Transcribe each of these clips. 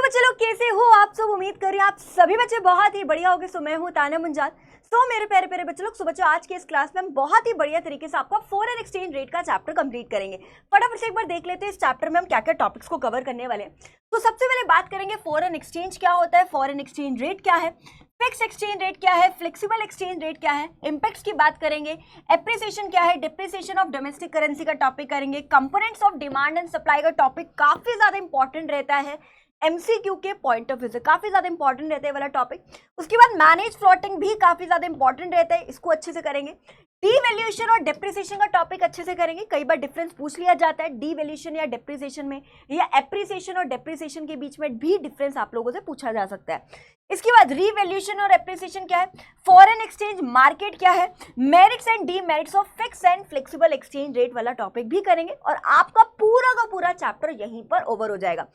बच्चे लोग कैसे हो आप सब। उम्मीद कर रही हूँ आप सभी बच्चे बहुत ही बढ़िया होंगे। सो मैं हूँ ताना मुंजाल। सो मेरे प्यारे प्यारे बच्चे लोग, बच्चों आज के इस क्लास में हम बहुत ही बढ़िया तरीके से आपका फॉरेन एक्सचेंज रेट का चैप्टर कंप्लीट करेंगे। फटाफट से एक बार देख लेते हैं इस चैप्टर में हम क्या क्या टॉपिक्स को कवर करने वाले हैं। तो सबसे पहले बात करेंगे फॉरेन एक्सचेंज क्या होता है, फॉरेन एक्सचेंज रेट क्या है, फिक्स एक्सचेंज रेट क्या है, फ्लेक्सिबल एक्सचेंज रेट क्या है, इंपैक्ट्स की बात करेंगे, एप्रिसिएशन क्या है, डिप्रिसिएशन ऑफ डोमेस्टिक करेंसी का टॉपिक करेंगे, components of demand and supply का टॉपिक काफी ज्यादा इंपॉर्टेंट रहता है, एमसीक्यू के पॉइंट ऑफ व्यू से काफी ज्यादा इंपॉर्टेंट रहता है वाला टॉपिक। उसके बाद मैनेज फ्लोटिंग भी काफी ज्यादा इंपॉर्टेंट रहता है, इसको अच्छे से करेंगे। डीवैल्यूएशन और डेप्रिसिएशन का टॉपिक अच्छे से करेंगे। कई बार डिफरेंस पूछ लिया जाता है डीवैल्यूएशन या डेप्रिसिएशन में, या एप्रिसिएशन और डेप्रिसिएशन के बीच में भी डिफरेंस आप लोगों से पूछा जा सकता है। इसके बाद रीवैल्यूएशन और एप्रिसिएशन क्या है, फॉरेन एक्सचेंज मार्केट क्या है, merits and demerits of fix and flexible exchange rate वाला टॉपिक भी करेंगे और आपका पूरा का पूरा चैप्टर यहीं पर ओवर हो जाएगा।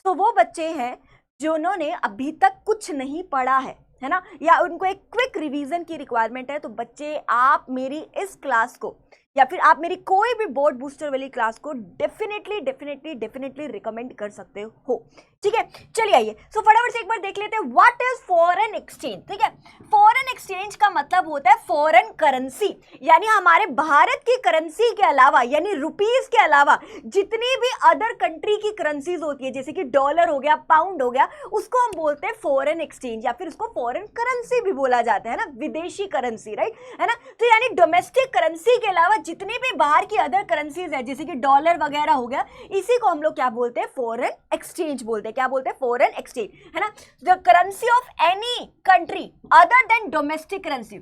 तो वो बच्चे हैं जिन्होंने अभी तक कुछ नहीं पढ़ा है ना, या उनको एक क्विक रिवीजन की रिक्वायरमेंट है, तो बच्चे आप मेरी इस क्लास को या फिर आप मेरी कोई भी बोर्ड बूस्टर वाली क्लास को डेफिनेटली रिकमेंड कर सकते हो। ठीक है, चलिए आइए। सो फटाफट से एक बार देख लेते हैं व्हाट इज फॉरेन एक्सचेंज। ठीक है, फॉरेन एक्सचेंज का मतलब होता है फॉरेन करेंसी, यानी हमारे भारत की करेंसी के अलावा, यानी रुपीस के अलावा जितनी भी अदर कंट्री की करेंसीज होती है, जैसे कि डॉलर हो गया, पाउंड हो गया, उसको हम बोलते हैं फॉरेन एक्सचेंज, या फिर उसको फॉरेन करेंसी भी बोला जाता है ना, विदेशी करेंसी, राइट है ना। तो यानी डोमेस्टिक करेंसी के अलावा जितनी भी बाहर की अदर करेंसीज है, जैसे कि डॉलर वगैरह हो गया, इसी को हम लोग क्या बोलते हैं, फॉरेन एक्सचेंज बोलते हैं। क्या बोलते हैं, फॉरेन एक्सचेंज, है ना। The currency of any country other than domestic currency.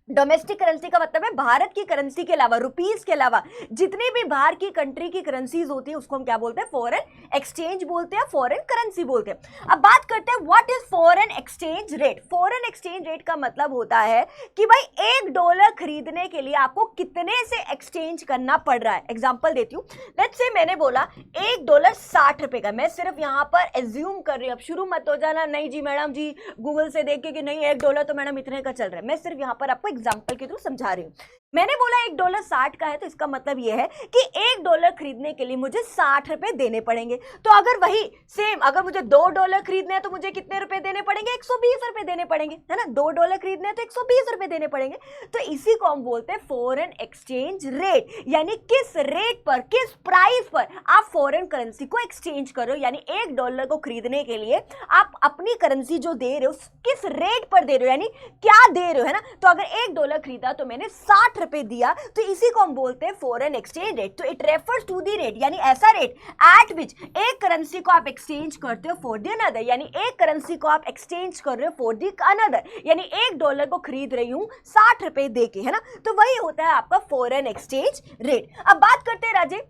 Domestic currency का मतलब है भारत की करेंसी के अलावा, रुपीस के अलावा जितनी भी बाहर की कंट्री की करेंसीज होती है उसको हम क्या बोलते हैं, फॉरेन एक्सचेंज बोलते हैं, फॉरेन करेंसी बोलते हैं। अब बात करते हैं what is foreign exchange rate. Foreign exchange rate का मतलब होता है कि भाई $1 खरीदने के लिए आपको कितने से एक्सचेंज करना पड़ रहा है। एग्जाम्पल देती हूँ, लेट्स से मैंने बोला $1 60 का, मैं सिर्फ यहाँ पर एज्यूम कर रही हूँ, अब शुरू मत हो जाना नहीं जी मैडम जी गूगल से देख के कि नहीं $1 तो मैडम इतने का चल रहा है, मैं सिर्फ यहाँ पर आपको एग्जाम्पल के थ्रू समझा रही हूँ। मैंने बोला $1 60 का है, तो इसका मतलब यह है कि $1 खरीदने के लिए मुझे 60 रुपए देने पड़ेंगे। तो अगर वही सेम अगर मुझे $2 खरीदने हैं तो मुझे कितने रुपए देने पड़ेंगे, 120 रुपए देने पड़ेंगे, है ना। $2 खरीदने हैं तो 120 रुपए देने पड़ेंगे। तो इसी को हम बोलते हैं फॉरेन एक्सचेंज रेट, यानी किस रेट पर, किस प्राइस पर आप फॉरेन करेंसी को एक्सचेंज कर रहे हो, यानी $1 को खरीदने के लिए आप अपनी करेंसी जो दे रहे हो किस रेट पर दे रहे हो, यानी क्या दे रहे हो, है ना। तो अगर $1 खरीदा तो मैंने 60 रुपए दिया, तो इसी को हम बोलते हैं फॉरेन एक्सचेंज रेट। तो it refers to the rate, यानी ऐसा रेट एट विच एक करेंसी को आप एक्सचेंज करते हो फॉर दी अनदर, यानी एक करेंसी को आप एक्सचेंज कर रहे हो फॉर दी अनदर, यानी $1 को खरीद रही हूं 60 रुपए देके, है ना। तो वही होता है आपका फॉरेन एक्सचेंज रेट। अब बात करते हैं राजे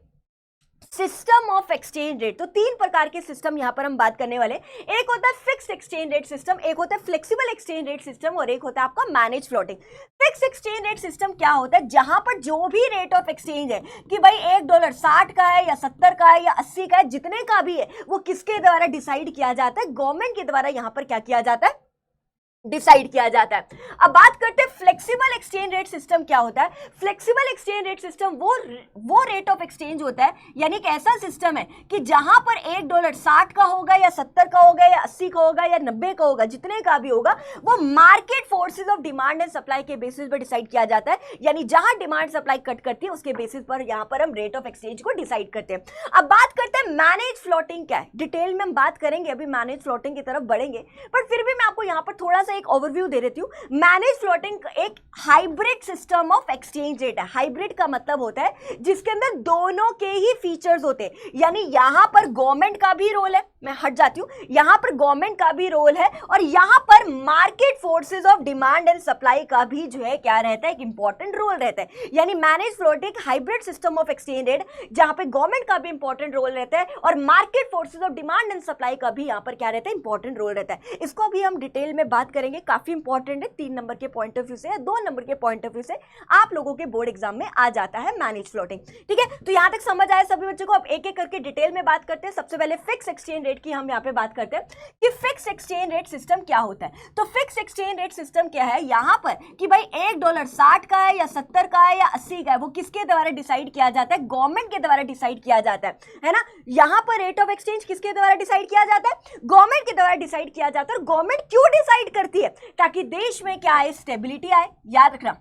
सिस्टम ऑफ एक्सचेंज रेट। तो 3 प्रकार के सिस्टम यहां पर हम बात करने वाले। एक होता है फिक्स्ड एक्सचेंज रेट सिस्टम, एक होता है फ्लेक्सिबल एक्सचेंज रेट सिस्टम, और एक होता है आपका manage floating. Fixed exchange rate system क्या होता है, जहां पर जो भी रेट ऑफ एक्सचेंज है कि भाई $1 60 का है या 70 का है या 80 का है, जितने का भी है वो किसके द्वारा डिसाइड किया जाता है, गवर्नमेंट के द्वारा यहां पर क्या किया जाता है, डिसाइड किया जाता है। अब बात करते हैं फ्लेक्सिबल एक्सचेंज रेट सिस्टम क्या होता है। फ्लेक्सिबल एक्सचेंज रेट सिस्टम वो रेट ऑफ एक्सचेंज होता है, यानी एक ऐसा सिस्टम है कि जहां पर $1 60 का होगा या 70 का होगा या 80 का होगा या 90 का होगा, जितने का भी होगा वो market forces of demand and supply के बेसिस पर डिसाइड किया जाता है, यानी जहां डिमांड सप्लाई कट करती है उसके बेसिस पर यहां पर हम रेट ऑफ एक्सचेंज को डिसाइड करते हैं। अब बात करते हैं मैनेज फ्लोटिंग क्या है, डिटेल में हम बात करेंगे, अभी मैनेज फ्लोटिंग की तरफ बढ़ेंगे, पर फिर भी मैं आपको यहां पर थोड़ा एक ओवरव्यू दे देती हूं। मैनेज फ्लोटिंग एक hybrid system of exchange rate है। हाइब्रिड का मतलब होता है जिसके अंदर दोनों के ही फीचर्स होते हैं, यानी यहां पर गवर्नमेंट का भी रोल है, मैं हट जाती हूं, यहां पर गवर्नमेंट का भी रोल है, और यहां पर market forces of demand and supply का भी जो है क्या रहता है, एक इंपॉर्टेंट रोल रहता है। यानी manage floating hybrid system of exchange rate जहां पर गवर्नमेंट का भी इंपॉर्टेंट रोल रहता है और market forces of demand and supply का भी यहां पर क्या रहता है, इंपॉर्टेंट रोल रहता है। इसको भी हम डिटेल में बात करेंगे करेंगे, काफी इंपॉर्टेंट है 3 नंबर के पॉइंट ऑफ व्यू से या 2 नंबर के पॉइंट ऑफ व्यू से आप लोगों के बोर्ड एग्जाम में आ जाता है मैनेज फ्लोटिंग। ठीक है, तो यहां तक समझ आया सभी बच्चों को। अब एक एक करके डिटेल में बात करते हैं। सबसे पहले फिक्स एक्सचेंज रेट की हम यहाँ पे बात करते हैं कि फिक्स एक्सचेंज रेट सिस्टम क्या होता है। तो फिक्स एक्सचेंज रेट सिस्टम क्या है यहाँ पर कि भाई $1 60 का है या 70 का है या 80 का है, वो किसके द्वारा डिसाइड किया जाता है? गवर्नमेंट के द्वारा डिसाइड किया जाता है ना। यहाँ पर रेट ऑफ एक्सचेंज किसके द्वारा डिसाइड किया जाता है? गवर्नमेंट के द्वारा डिसाइड किया जाता है। और गवर्नमेंट क्यों डिसाइड करती है? ताकि देश में क्या आए? स्टेबिलिटी आए। याद रखना,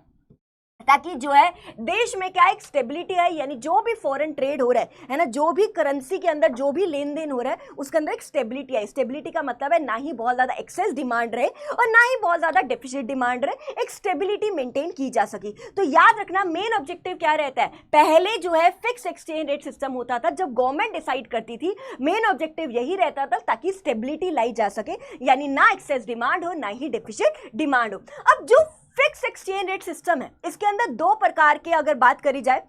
ताकि जो है देश में क्या एक स्टेबिलिटी है, यानी जो भी फॉरेन ट्रेड हो रहा है ना, जो भी करेंसी के अंदर जो भी लेन देन हो रहा है उसके अंदर एक स्टेबिलिटी है। स्टेबिलिटी का मतलब है ना ही बहुत ज्यादा एक्सेस डिमांड रहे और ना ही बहुत ज्यादा डेफिसिट डिमांड रहे, एक स्टेबिलिटी मेंटेन की जा सके। तो याद रखना मेन ऑब्जेक्टिव क्या रहता है? पहले जो है फिक्स एक्सचेंज रेट सिस्टम होता था, जब गवर्नमेंट डिसाइड करती थी, मेन ऑब्जेक्टिव यही रहता था ताकि स्टेबिलिटी लाई जा सके, यानी ना एक्सेस डिमांड हो ना ही डेफिसिट डिमांड हो। अब जो फिक्स एक्सचेंज रेट सिस्टम है इसके अंदर 2 प्रकार के अगर बात करी जाए,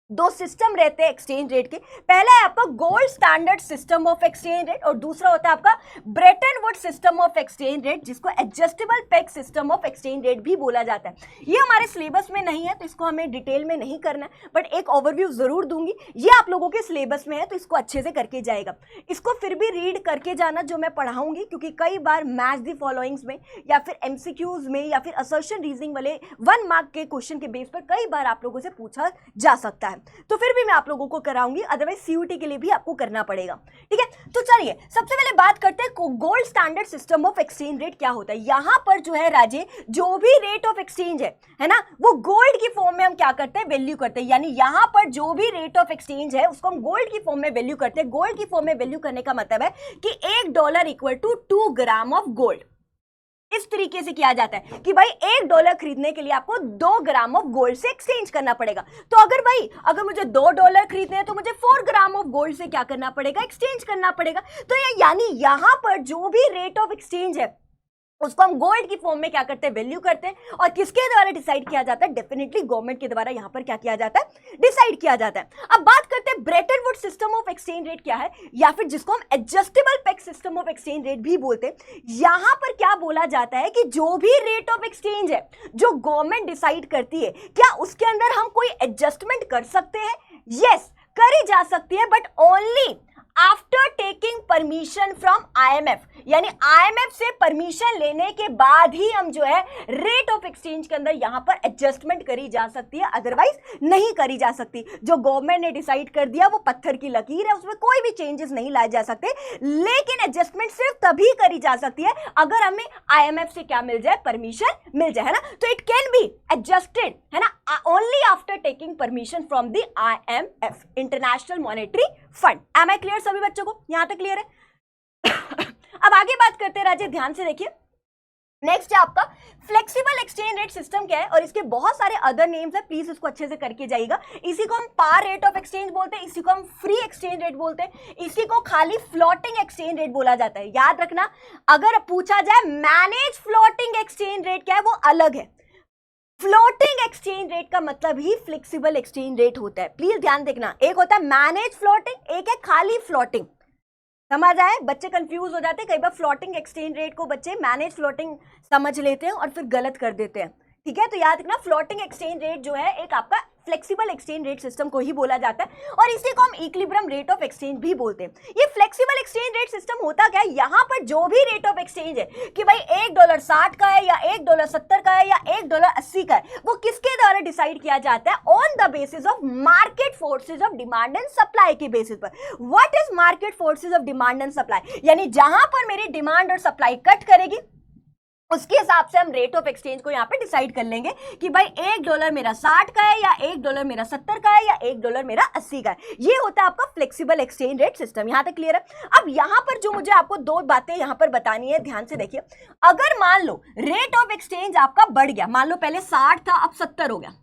2 सिस्टम रहते हैं एक्सचेंज रेट के। पहला है आपका gold standard system of exchange rate और दूसरा होता है आपका Bretton Wood system of exchange rate, जिसको adjustable peg system of exchange rate भी बोला जाता है। ये हमारे सिलेबस में नहीं है तो इसको हमें डिटेल में नहीं करना है, बट एक ओवरव्यू जरूर दूंगी। ये आप लोगों के सिलेबस में है तो इसको अच्छे से करके जाएगा। इसको फिर भी रीड करके जाना जो मैं पढ़ाऊंगी, क्योंकि कई बार मैच द फॉलोइंग्स में या फिर एमसीक्यूज में या फिर असर्शन रीजनिंग वाले 1 मार्क के क्वेश्चन के बेस पर कई बार आप लोगों से पूछा जा सकता है, तो फिर भी मैं आप लोगों को कराऊंगी, अदरवाइज सीयूटी के लिए भी आपको करना पड़ेगा। ठीक है, तो चलिए सबसे पहले बात करते हैं gold standard system of exchange rate क्या होता है। यहां पर जो है राजे, जो भी रेट ऑफ एक्सचेंज है ना, वो गोल्ड की फॉर्म में हम क्या करते हैं? वैल्यू करते हैं। यानी यहां पर जो भी रेट ऑफ एक्सचेंज है उसको हम गोल्ड की फॉर्म में वैल्यू करते हैं। गोल्ड की फॉर्म में वैल्यू करने का मतलब है कि $1 equal to 2 gram of gold. इस तरीके से किया जाता है कि भाई $1 खरीदने के लिए आपको 2 ग्राम ऑफ गोल्ड से एक्सचेंज करना पड़ेगा। तो अगर मुझे $2 खरीदने हैं तो मुझे 4 ग्राम ऑफ गोल्ड से क्या करना पड़ेगा? एक्सचेंज करना पड़ेगा। तो यानी यहां पर जो भी रेट ऑफ एक्सचेंज है उसको हम गोल्ड की फॉर्म में क्या करते हैं? वैल्यू करते हैं। और किसके द्वारा डिसाइड किया जाता है? डेफिनेटली गवर्नमेंट के द्वारा यहां पर क्या किया जाता है? डिसाइड किया जाता है। अब बात करते हैं Brayton Wood system of exchange rate क्या है, या फिर जिसको हम adjustable peg system of exchange rate भी बोलते हैं। यहां पर क्या बोला जाता है कि जो भी रेट ऑफ एक्सचेंज है जो गवर्नमेंट डिसाइड करती है, क्या उसके अंदर हम कोई एडजस्टमेंट कर सकते हैं? यस, करी जा सकती है, but only after taking permission from IMF। यानी IMF से परमिशन लेने के बाद ही हम जो है रेट ऑफ एक्सचेंज के अंदर यहां पर एडजस्टमेंट करी जा सकती है, अदरवाइज नहीं करी जा सकती। जो गवर्नमेंट ने डिसाइड कर दिया वो पत्थर की लकीर है, उसमें कोई भी चेंजेस नहीं लाए जा सकते। लेकिन एडजस्टमेंट सिर्फ तभी करी जा सकती है अगर हमें IMF से क्या मिल जाए? परमिशन मिल जाए, है ना। तो इट कैन बी एडजस्टेड, है ना, only after taking permission from the IMF, international monetary fund. Am I clear सभी बच्चों को? यहां तक क्लियर है? अब आगे बात करते हैं राजे, ध्यान से देखिए। नेक्स्ट है आपका फ्लेक्सिबल एक्सचेंज रेट सिस्टम क्या है, और इसके बहुत सारे अदर नेम्स है, प्लीज इसको अच्छे से करके जाइएगा। इसी को हम पार रेट ऑफ एक्सचेंज बोलते हैं, इसी को हम फ्री एक्सचेंज रेट बोलते हैं, इसी को खाली फ्लोटिंग एक्सचेंज रेट बोला जाता है। याद रखना, अगर पूछा जाए मैनेज फ्लोटिंग एक्सचेंज रेट क्या है, वो अलग है। फ्लोटिंग एक्सचेंज रेट का मतलब ही फ्लेक्सिबल एक्सचेंज रेट होता है। प्लीज ध्यान देखना, एक होता है मैनेज फ्लोटिंग, एक है खाली फ्लोटिंग। समझ आए? बच्चे कंफ्यूज हो जाते हैं, कई बार फ्लोटिंग एक्सचेंज रेट को बच्चे मैनेज फ्लोटिंग समझ लेते हैं और फिर गलत कर देते हैं। ठीक है, तो याद रखना फ्लोटिंग एक्सचेंज रेट जो है एक आपका फ्लेक्सिबल एक्सचेंज रेट सिस्टम को ही बोला जाता है, और इसी को हम इक्विलिब्रियम रेट ऑफ एक्सचेंज भी बोलते हैं। ये फ्लेक्सिबल एक्सचेंज रेट सिस्टम होता क्या है? यहाँ पर जो भी रेट ऑफ एक्सचेंज है कि भाई $1 60 का है या $1 70 का है या $1 80 का है, वो किसके द्वारा डिसाइड किया जाता है? On the basis of market forces of demand and supply के बेसिस पर। What is market forces of demand and supply? यानी जहां पर मेरी डिमांड और सप्लाई कट करेगी उसके हिसाब से हम रेट ऑफ एक्सचेंज को यहाँ पे डिसाइड कर लेंगे कि भाई $1 मेरा 60 का है या $1 मेरा 70 का है या $1 मेरा 80 का है। ये होता है आपका फ्लेक्सिबल एक्सचेंज रेट सिस्टम। यहाँ तक क्लियर है? अब यहाँ पर जो मुझे आपको 2 बातें यहाँ पर बतानी है, ध्यान से देखिए। अगर मान लो रेट ऑफ एक्सचेंज आपका बढ़ गया, मान लो पहले 60 था अब 70 हो गया,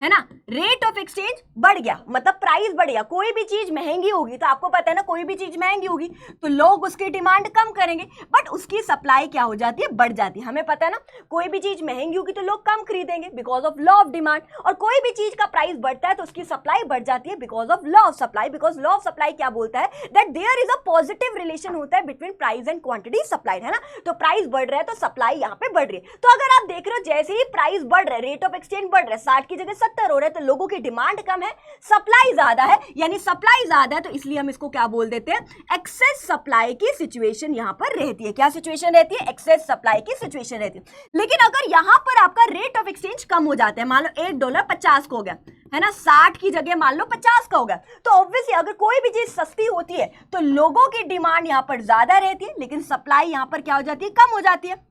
है ना, रेट ऑफ एक्सचेंज बढ़ गया मतलब प्राइस बढ़ गया। कोई भी चीज महंगी होगी तो आपको पता है ना, कोई भी चीज महंगी होगी तो लोग उसकी डिमांड कम करेंगे, बट उसकी सप्लाई क्या हो जाती है, बढ़ जाती है। हमें पता है ना, कोई भी चीज महंगी होगी तो लोग कम खरीदेंगे because of law of demand, और कोई भी चीज का प्राइस बढ़ता है तो उसकी सप्लाई बढ़ जाती है because of law of supply. Because law of supply क्या बोलता है, that there is a positive relation होता है between price and quantity supplied, है ना। तो प्राइस बढ़ रहा है तो सप्लाई यहाँ पे बढ़ रही है। तो अगर आप देख रहे हो जैसे ही प्राइस बढ़ रहा है, रेट ऑफ एक्सचेंज बढ़ रहा है, 60 की जगह 70 हो रहा है, तो लोगों की डिमांड कम है, सप्लाई ज्यादा है, यानी सप्लाई ज्यादा है, तो इसलिए हम इसको क्या बोल देते हैं, एक्सेस सप्लाई की सिचुएशन यहां पर रहती है। क्या सिचुएशन रहती है, एक्सेस सप्लाई की सिचुएशन रहती है। लेकिन अगर यहां पर आपका रेट ऑफ एक्सचेंज कम हो जाता है, मान लो $1 50 का हो गया, है ना, 60 की जगह मान लो 50 का हो गया, तो ऑब्वियसली अगर कोई भी चीज सस्ती होती है तो लोगों की डिमांड यहां पर ज्यादा रहती है, लेकिन सप्लाई यहां पर क्या हो जाती है, कम हो जाती है।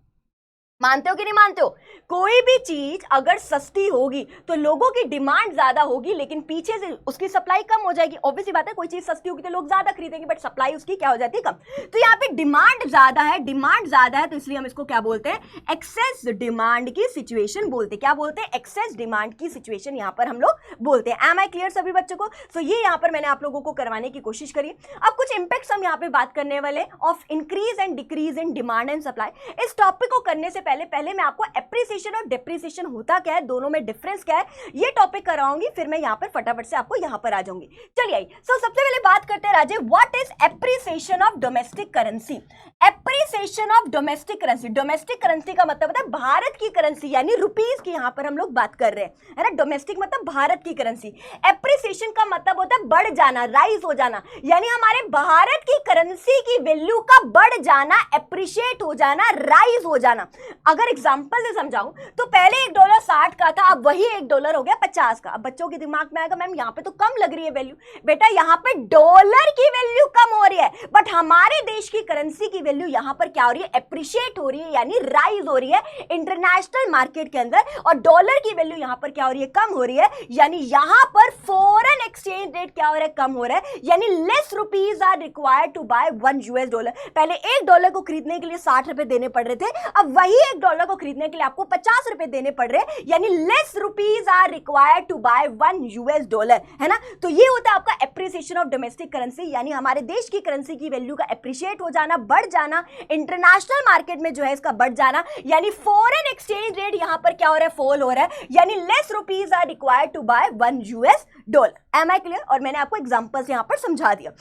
मानते हो कि नहीं मानते हो, कोई भी चीज अगर सस्ती होगी तो लोगों की डिमांड ज्यादा होगी, लेकिन पीछे से उसकी सप्लाई कम हो जाएगी। ऑब्वियसली बात है, कोई चीज सस्ती होगी तो लोग ज्यादा खरीदेंगे, बट सप्लाई उसकी क्या हो जाती है, कम। तो यहाँ पे डिमांड ज्यादा है, डिमांड ज्यादा है, तो इसलिए हम इसको क्या बोलते हैं, एक्सेस डिमांड की सिचुएशन बोलते हैं। क्या बोलते हैं, एक्सेस डिमांड की सिचुएशन यहाँ पर हम लोग बोलते हैं। एम आई क्लियर सभी बच्चों को। सो ये यहाँ पर मैंने आप लोगों को करवाने की कोशिश करी। अब कुछ इंपैक्ट्स हम यहाँ पे बात करने वाले of increase and decrease in demand and supply. इस टॉपिक को करने से पहले मैं आपको एप्रिसिएशन और डेप्रिसिएशन होता क्या है, दोनों में डिफरेंस क्या है, ये टॉपिक कराऊंगी, फिर मैं यहाँ पर फटाफट से आपको यहाँ पर आ जाऊंगी। चलिए सबसे पहले बात करते हैं राजे, what is appreciation of domestic currency. Appreciation of domestic currency, domestic currency का मतलब होता है भारत की करेंसी, यानी रुपीज की यहाँ पर हम लोग बात कर रहे हैं, है ना। डोमेस्टिक मतलब भारत की करेंसी। एप्रिसिएशन का मतलब होता है बढ़ जाना, राइज हो जाना, यानी हमारे भारत की करेंसी की वैल्यू का बढ़ जाना, एप्रिशिएट हो जाना, राइज हो जाना। अगर एग्जांपल से समझाऊं तो पहले $1 60 का था, अब वही $1 हो गया 50 का। अब बच्चों के दिमाग में आएगा, मैम यहाँ पे तो कम लग रही है वैल्यू। बेटा यहाँ पे डॉलर की वैल्यू कम हो रही है, बट हमारे देश की करेंसी की वैल्यू यहाँ पर क्या हो रही है, एप्रिशिएट हो रही है, यानी राइज हो रही है इंटरनेशनल मार्केट के अंदर। और डॉलर की वैल्यू यहाँ पर क्या हो रही है, कम हो रही है, यानी यहाँ पर फॉरेन एक्सचेंज रेट क्या हो रहा है, कम हो रहा है, यानी less rupees are required to buy $1। पहले $1 को खरीदने के लिए 60 रुपए देने पड़ रहे थे, अब वही $1 को खरीदने के लिए आपको 50 रुपए देने पड़ रहे हैं, यानी less rupees are required to buy $1, है ना। तो ये होता है आपका एप्रिसिएशन ऑफ डोमेस्टिक करेंसी, यानी हमारे देश की करेंसी की वैल्यू का एप्रिशिएट हो जाना, बढ़ जाना, इंटरनेशनल मार्केट में जो है इसका बढ़ जाना, यानी फॉरेन एक्सचेंज रेट यहां पर क्या हो रहा है, फॉल हो रहा है, यानी less rupees are required to buy $1। Am I clear. और मैंने आपको एग्जांपल्स यहां पर समझा दिया।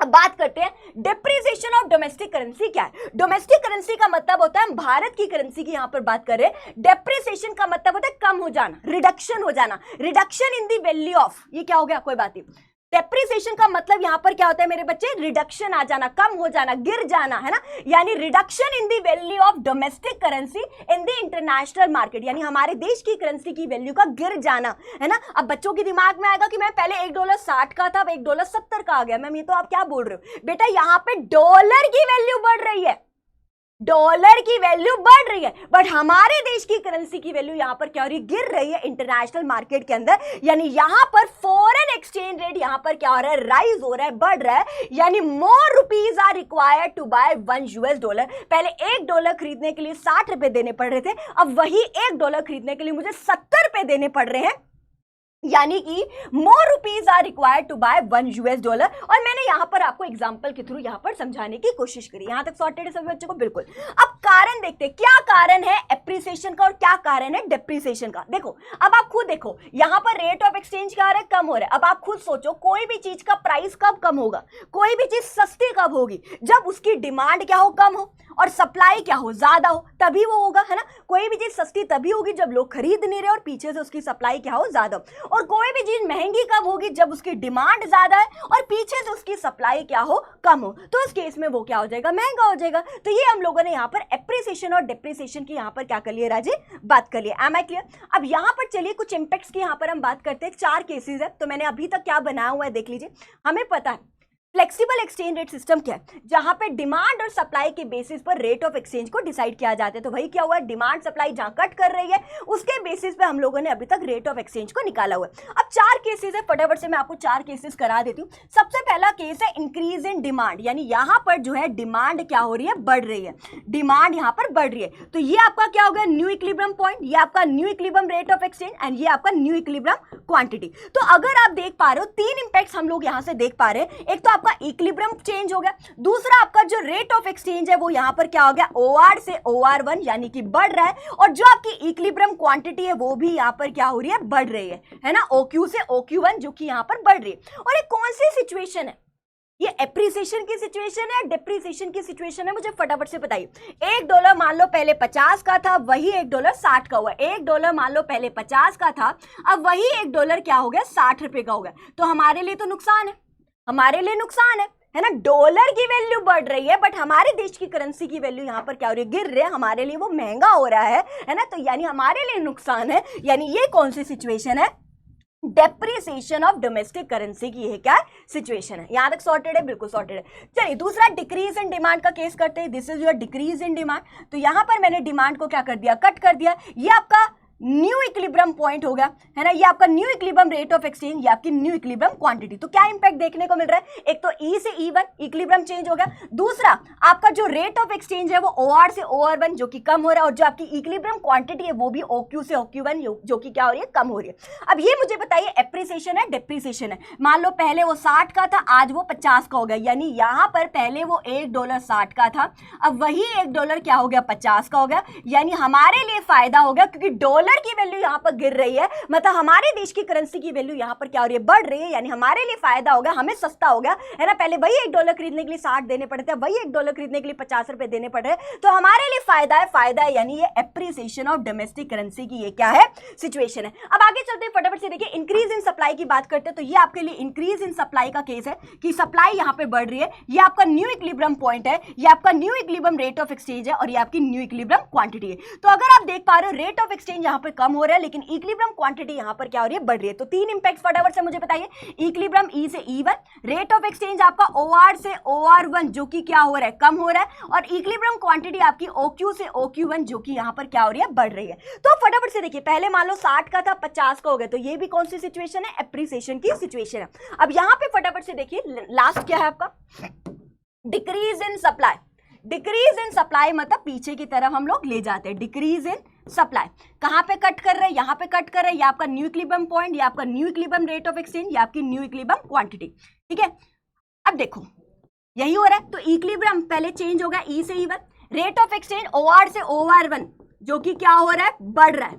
अब बात करते हैं डेप्रिसिएशन ऑफ डोमेस्टिक करेंसी क्या है। डोमेस्टिक करेंसी का मतलब होता है, हम भारत की करेंसी की यहां पर बात कर रहे हैं। डेप्रिसिएशन का मतलब होता है कम हो जाना, रिडक्शन हो जाना, reduction in the value of, ये क्या हो गया, कोई बात नहीं। डेप्रिसिएशन का मतलब यहां पर क्या होता है मेरे बच्चे, रिडक्शन आ जाना, कम हो जाना, गिर जाना, है ना, यानी reduction in the value of domestic currency in the international market, यानी हमारे देश की करेंसी की वैल्यू का गिर जाना, है ना। अब बच्चों के दिमाग में आएगा कि मैं पहले $1 60 का था, अब $1 70 का आ गया, मैम ये तो आप क्या बोल रहे हो। बेटा यहाँ पे डॉलर की वैल्यू बढ़ रही है, डॉलर की वैल्यू बढ़ रही है, बट हमारे देश की करेंसी की वैल्यू यहां पर क्या हो रही है, गिर रही है इंटरनेशनल मार्केट के अंदर, यानी यहां पर फॉरेन एक्सचेंज रेट यहां पर क्या हो रहा है, राइज हो रहा है, बढ़ रहा है, यानी more rupees are required to buy $1। पहले $1 खरीदने के लिए 60 रुपए देने पड़ रहे थे, अब वही $1 खरीदने के लिए मुझे 70 रुपए देने पड़ रहे हैं, यानी कि more rupees are required to buy $1। और मैंने यहां पर आपको एग्जांपल के थ्रू यहां पर समझाने की कोशिश करी। यहां तक सॉर्टेड है सभी बच्चों को, बिल्कुल। अब कारण देखते हैं, क्या कारण है एप्रिसिएशन का और क्या कारण है डेप्रिसिएशन का। देखो अब आप खुद देखो, यहां पर रेट ऑफ एक्सचेंज क्या हो रहा है, कम हो रहा है। अब आप खुद सोचो, कोई भी चीज का प्राइस कब कम होगा, कोई भी चीज सस्ती कब होगी, जब उसकी डिमांड क्या हो, कम हो, और सप्लाई क्या हो, ज्यादा हो, तभी वो होगा, है ना। कोई भी चीज सस्ती तभी होगी जब लोग खरीद नहीं रहे और पीछे से उसकी सप्लाई क्या हो, ज्यादा। और कोई भी चीज महंगी कब होगी, जब उसकी डिमांड ज्यादा है और पीछे से उसकी सप्लाई क्या हो, कम हो, तो उस केस में वो क्या हो जाएगा, महंगा हो जाएगा। तो ये हम लोगों ने यहाँ पर एप्रिसिएशन और डेप्रिसिएशन की यहाँ पर क्या कर लिए राजे, बात कर लिए। Am I clear. अब यहाँ पर चलिए कुछ इंपैक्ट्स की यहाँ पर हम बात करते हैं। 4 केसेस है, तो मैंने अभी तक क्या बनाया हुआ है देख लीजिए। हमें पता है फ्लेक्सिबल एक्सचेंज रेट सिस्टम क्या है? जहां पे डिमांड और सप्लाई के बेसिस पर रेट ऑफ एक्सचेंज को डिसाइड किया जाता है। तो वही क्या हुआ, डिमांड सप्लाई जहां कट कर रही है उसके बेसिस पे हम लोगों ने अभी तक रेट ऑफ एक्सचेंज को निकाला हुआ है। अब 4 केसेस है, फटाफट से मैं आपको 4 केसेस करा देती हूँ। सबसे पहला केस है इंक्रीज इन डिमांड, यानी यहां पर जो है डिमांड क्या हो रही है, बढ़ रही है, डिमांड यहां पर बढ़ रही है। तो ये आपका क्या हो गया, न्यू इक्विलिब्रियम पॉइंट, ये आपका new equilibrium rate of exchange and ये आपका न्यू इक्विलिब्रियम क्वांटिटी। तो अगर आप देख पा रहे हो 3 इंपैक्ट्स हम लोग यहां से देख पा रहे हैं। एक तो आपका इक्विलिब्रियम चेंज हो गया, दूसरा आपका जो रेट ऑफ एक्सचेंज है वो यहां पर क्या हो गया, OR से OR1 यानी कि बढ़ रहा है, और जो आपकी इक्विलिब्रियम क्वांटिटी है वो भी यहां पर क्या हो रही है, बढ़ रही है ना, OQ से OQ1 जो कि यहां पर बढ़ रही है। और ये कौन सी सिचुएशन है, ये एप्रिसिएशन की सिचुएशन है, डेप्रिसिएशन की सिचुएशन है, मुझे फटाफट से बताइए। $1 मान लो पहले 50 का था, वही $1 60 का हुआ। $1 मान लो पहले 50 का था, अब वही $1 क्या हो गया, 60 रुपए का हो गया। तो हमारे लिए तो नुकसान है, हमारे लिए नुकसान है ना। डॉलर की वैल्यू बढ़ रही है बट हमारे देश की करेंसी की वैल्यू यहां पर क्या हो रही है, गिर रही है, हमारे लिए वो महंगा हो रहा है ना। तो यानी हमारे लिए नुकसान है, यानी ये कौन सी सिचुएशन है, डेप्रिसिएशन ऑफ डोमेस्टिक करेंसी की है क्या सिचुएशन है। यहां तक सॉर्टेड है, बिल्कुल सॉर्टेड है। चलिए दूसरा डिक्रीज इन डिमांड का केस करते हैं। This is your decrease in demand. तो यहां पर मैंने डिमांड को क्या कर दिया, कट कर दिया। ये आपका न्यू इक्विलिब्रियम पॉइंट हो गया, है ना, ये आपका new equilibrium rate of exchange, ये आपकी न्यू इक्विलिब्रियम क्वांटिटी। तो क्या इंपैक्ट देखने को मिल रहा है, एक तो E से E1 इक्विलिब्रियम चेंज हो गया, दूसरा आपका जो रेट ऑफ एक्सचेंज है वो OR से OR1 जो कि कम हो रहा है, और जो आपकी इक्विलिब्रियम क्वांटिटी है वो भी OQ से OQ1 जो कि क्या हो रही है, कम हो रही है। अब ये मुझे बताइए एप्रिसिएशन है, डेप्रिसिएशन है। मान लो पहले वो 60 का था, आज वो 50 का हो गया, यानी यहां पर पहले वो $1 60 का था, अब वही $1 क्या हो गया, 50 का हो गया। यानी हमारे लिए फायदा हो गया, क्योंकि डॉलर की वैल्यू यहां पर गिर रही है, मतलब हमारे देश की करेंसी की वैल्यू यहां पर क्या हो रही है, बढ़ रही है, यानी हमारे लिए फायदा हो गया, हमें सस्ता हो गया, है ना। पहले वही $1 खरीदने के लिए 60 देने पड़ते हैं, वही $1 खरीदने के लिए 50 रुपए देने पड़ रहे हैं। तो हमारे लिए फायदा है, फायदा है, यानी ये एप्रिसिएशन ऑफ डोमेस्टिक करेंसी की ये क्या है, सिचुएशन है। अब आगे चलते हैं, फटाफट से देखिए इंक्रीज इन सप्लाई की बात करते हैं। तो ये आपके लिए इंक्रीज इन सप्लाई का केस है कि सप्लाई यहां पे बढ़ रही है, ये आपका न्यू इक्विलिब्रियम पॉइंट है, ये आपका new equilibrium rate of exchange है, और ये आपकी न्यू इक्विलिब्रियम क्वांटिटी है। तो अगर आप देख पा रहे हो रेट ऑफ एक्सचेंज यहां पर कम हो रहा है, लेकिन इक्विलिब्रियम क्वांटिटी यहां पर क्या हो रही है, बढ़ रही है। तो 3 इंपैक्ट्स फटाफट से मुझे बताइए। इक्विलिब्रियम E से E1, रेट ऑफ एक्सचेंज आपका OR से OR1 जो कि क्या हो रहा है, कम हो रहा है, और इक्विलिब्रियम क्वांटिटी आपकी OQ से OQ1 जो कि यहां पर क्या हो रही है, बढ़ रही है। तो फटाफट से देखिए, पहले मान लो 60 का था, 50 का हो गया, तो ये भी कौन सी सिचुएशन है, एप्रिसिएशन की सिचुएशन है। अब यहां पे फटाफट से देखिए लास्ट क्या है आपका, decrease in supply. Decrease in supply मतलब पीछे की तरफ हम लोग ले जाते हैं, डिक्रीज इन सप्लाई। कहां पे कट कर रहे हैं, यहां पे कट कर रहे हैं, ये आपका न्यू इक्विलिब्रियम पॉइंट, ये आपका new equilibrium rate of exchange, ये आपकी न्यू इक्विलिब्रियम क्वांटिटी, ठीक है। अब देखो यही हो रहा है, तो इक्विलिब्रियम पहले चेंज हो गया E से E1, rate of exchange OR से OR1 जो कि क्या हो रहा है, बढ़ रहा है।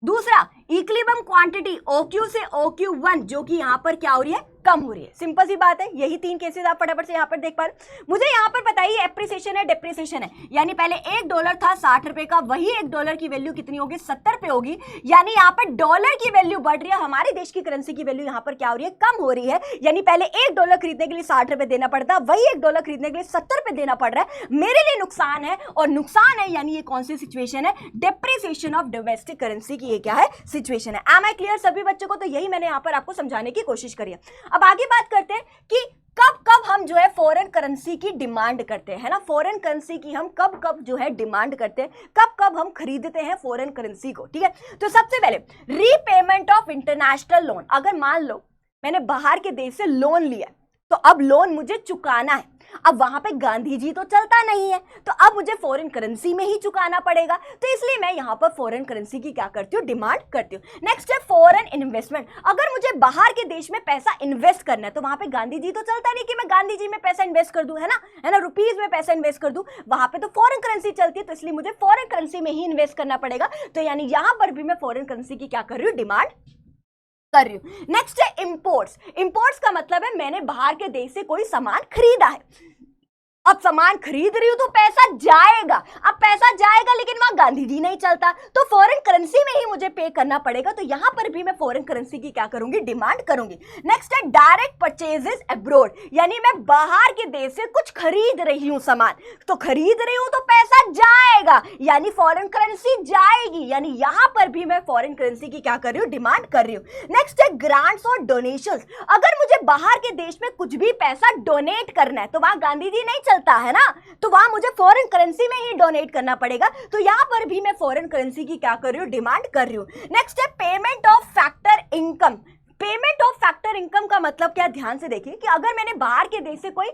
दूसरा इक्विलिब्रियम क्वांटिटी OQ से OQ1 जो कि यहां पर क्या हो रही है, कम हो रही है। सिंपल सी बात है, यही 3 केसेस आप फटाफट से यहां पर देख पा रहे हो। मुझे यहां पर बताइए एप्रिसिएशन है, डेप्रिसिएशन है, यानी पहले $1 था 60 रुपए का, वही $1 की वैल्यू कितनी होगी, 70 रुपए होगी, यानी यहां पर डॉलर की वैल्यू बढ़ रही है, हमारे देश की करेंसी की वैल्यू यहां पर क्या हो रही है, कम हो रही है। यानी पहले $1 खरीदने के लिए 60 रुपए देना पड़ता, वही $1 खरीदने के लिए 70 रुपए देना पड़ रहा है, मेरे लिए नुकसान है, और नुकसान है, यानी ये कौन सी सिचुएशन है, डेप्रिसिएशन ऑफ डोमेस्टिक करेंसी की ये क्या है, सिचुएशन है। एम आई क्लियर सभी बच्चों को? तो यही मैंने यहां पर आपको समझाने की कोशिश करी है। अब आगे बात करते हैं कि कब कब हम जो है फॉरेन करेंसी की डिमांड करते हैं, है ना, फॉरेन करेंसी की हम कब कब जो है डिमांड करते हैं, कब कब हम खरीदते हैं फॉरेन करेंसी को, ठीक है। तो सबसे पहले रीपेमेंट ऑफ इंटरनेशनल लोन। अगर मान लो मैंने बाहर के देश से लोन लिया, तो अब लोन मुझे चुकाना है, अब वहां पे गांधी जी तो चलता नहीं है, तो अब मुझे फॉरेन करेंसी में ही चुकाना पड़ेगा, तो इसलिए मैं यहां पर फॉरेन करेंसी की क्या करती हूँ, डिमांड करती हूँ। नेक्स्ट है फॉरेन इन्वेस्टमेंट। अगर मुझे बाहर के देश में पैसा इन्वेस्ट करना है, तो वहां पे गांधी जी तो चलता नहीं कि मैं गांधी जी में पैसा इन्वेस्ट कर दूं, है ना, रुपीज में पैसा इन्वेस्ट कर दूं, वहां पे तो फॉरेन करेंसी चलती है, तो इसलिए मुझे फॉरेन करेंसी में ही इन्वेस्ट करना पड़ेगा। तो यानी यहां पर भी मैं फॉरेन करेंसी की क्या कर रही हूँ, डिमांड कर रही हूं। नेक्स्ट है इंपोर्ट्स। इंपोर्ट्स का मतलब है मैंने बाहर के देश से कोई सामान खरीदा है, अब सामान खरीद रही हूं तो पैसा जाएगा, अब पैसा जाएगा लेकिन वहां गांधी जी नहीं चलता, तो फॉरेन करेंसी में ही मुझे पे करना पड़ेगा, तो यहां पर भी मैं फॉरेन करेंसी की क्या करूंगी, डिमांड करूंगी। नेक्स्ट है डायरेक्ट परचेजेस अब्रॉड, यानी मैं बाहर के देश से कुछ खरीद रही हूं सामान, तो खरीद रही हूं तो पैसा जाएगा, यानी फॉरेन करेंसी जाएगी, यानी यहां पर भी मैं फॉरेन करेंसी की क्या कर रही हूं, डिमांड कर रही हूं। नेक्स्ट है ग्रांट्स और डोनेशंस, अगर मुझे बाहर के देश में कुछ भी पैसा डोनेट करना है तो वहां गांधी जी नहीं चलता है ना, तो वहां मुझे फॉरेन करेंसी में ही डोनेट करना पड़ेगा, तो यहां पर भी मैं फॉरेन करेंसी की क्या कर रही हूं, डिमांड कर रही हूं। नेक्स्ट है payment of factor income, payment of factor income का मतलब क्या, ध्यान से देखिए कि अगर मैंने बाहर के देश से कोई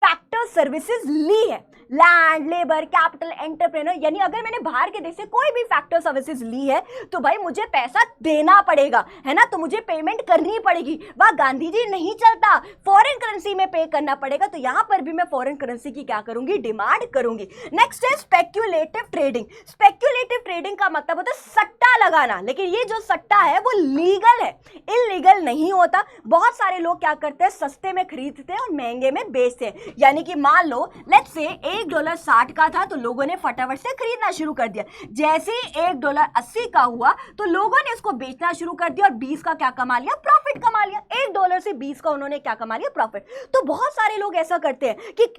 फैक्टर सर्विसेज ली है, लैंड, लेबर, कैपिटल, एंटरप्रेन्योर, यानी अगर मैंने बाहर के देश से कोई भी फैक्टर सर्विसेज ली है तो भाई मुझे पैसा देना पड़ेगा, है ना, तो मुझे पेमेंट करनी पड़ेगी, वह गांधी जी नहीं चलता, फॉरेन करेंसी में पे करना पड़ेगा, तो यहां पर भी मैं फॉरेन करेंसी की क्या करूंगी, डिमांड करूंगी। नेक्स्ट है स्पेक्यूलेटिव ट्रेडिंग, स्पेक्यूलेटिव ट्रेडिंग का मतलब होता है सट्टा लगाना, लेकिन ये जो सट्टा है वो लीगल है, इलीगल नहीं होता। बहुत सारे लोग क्या करते हैं, सस्ते में खरीदते हैं और महंगे में बेचते हैं, यानी कि मान लो लेट्स से $1.60 का था तो लोगों ने फटाफट से खरीदना शुरू कर दिया, जैसे $1.80 का हुआ तो लोगों ने इसको बेचना शुरू कर दिया और 20 का क्या कमा लिया, प्रॉफिट कमा लिया, $1 से 20 का उन्होंने क्या कमा लिया, प्रॉफिट। तो बहुत सारे लोग ऐसा करते हैं कि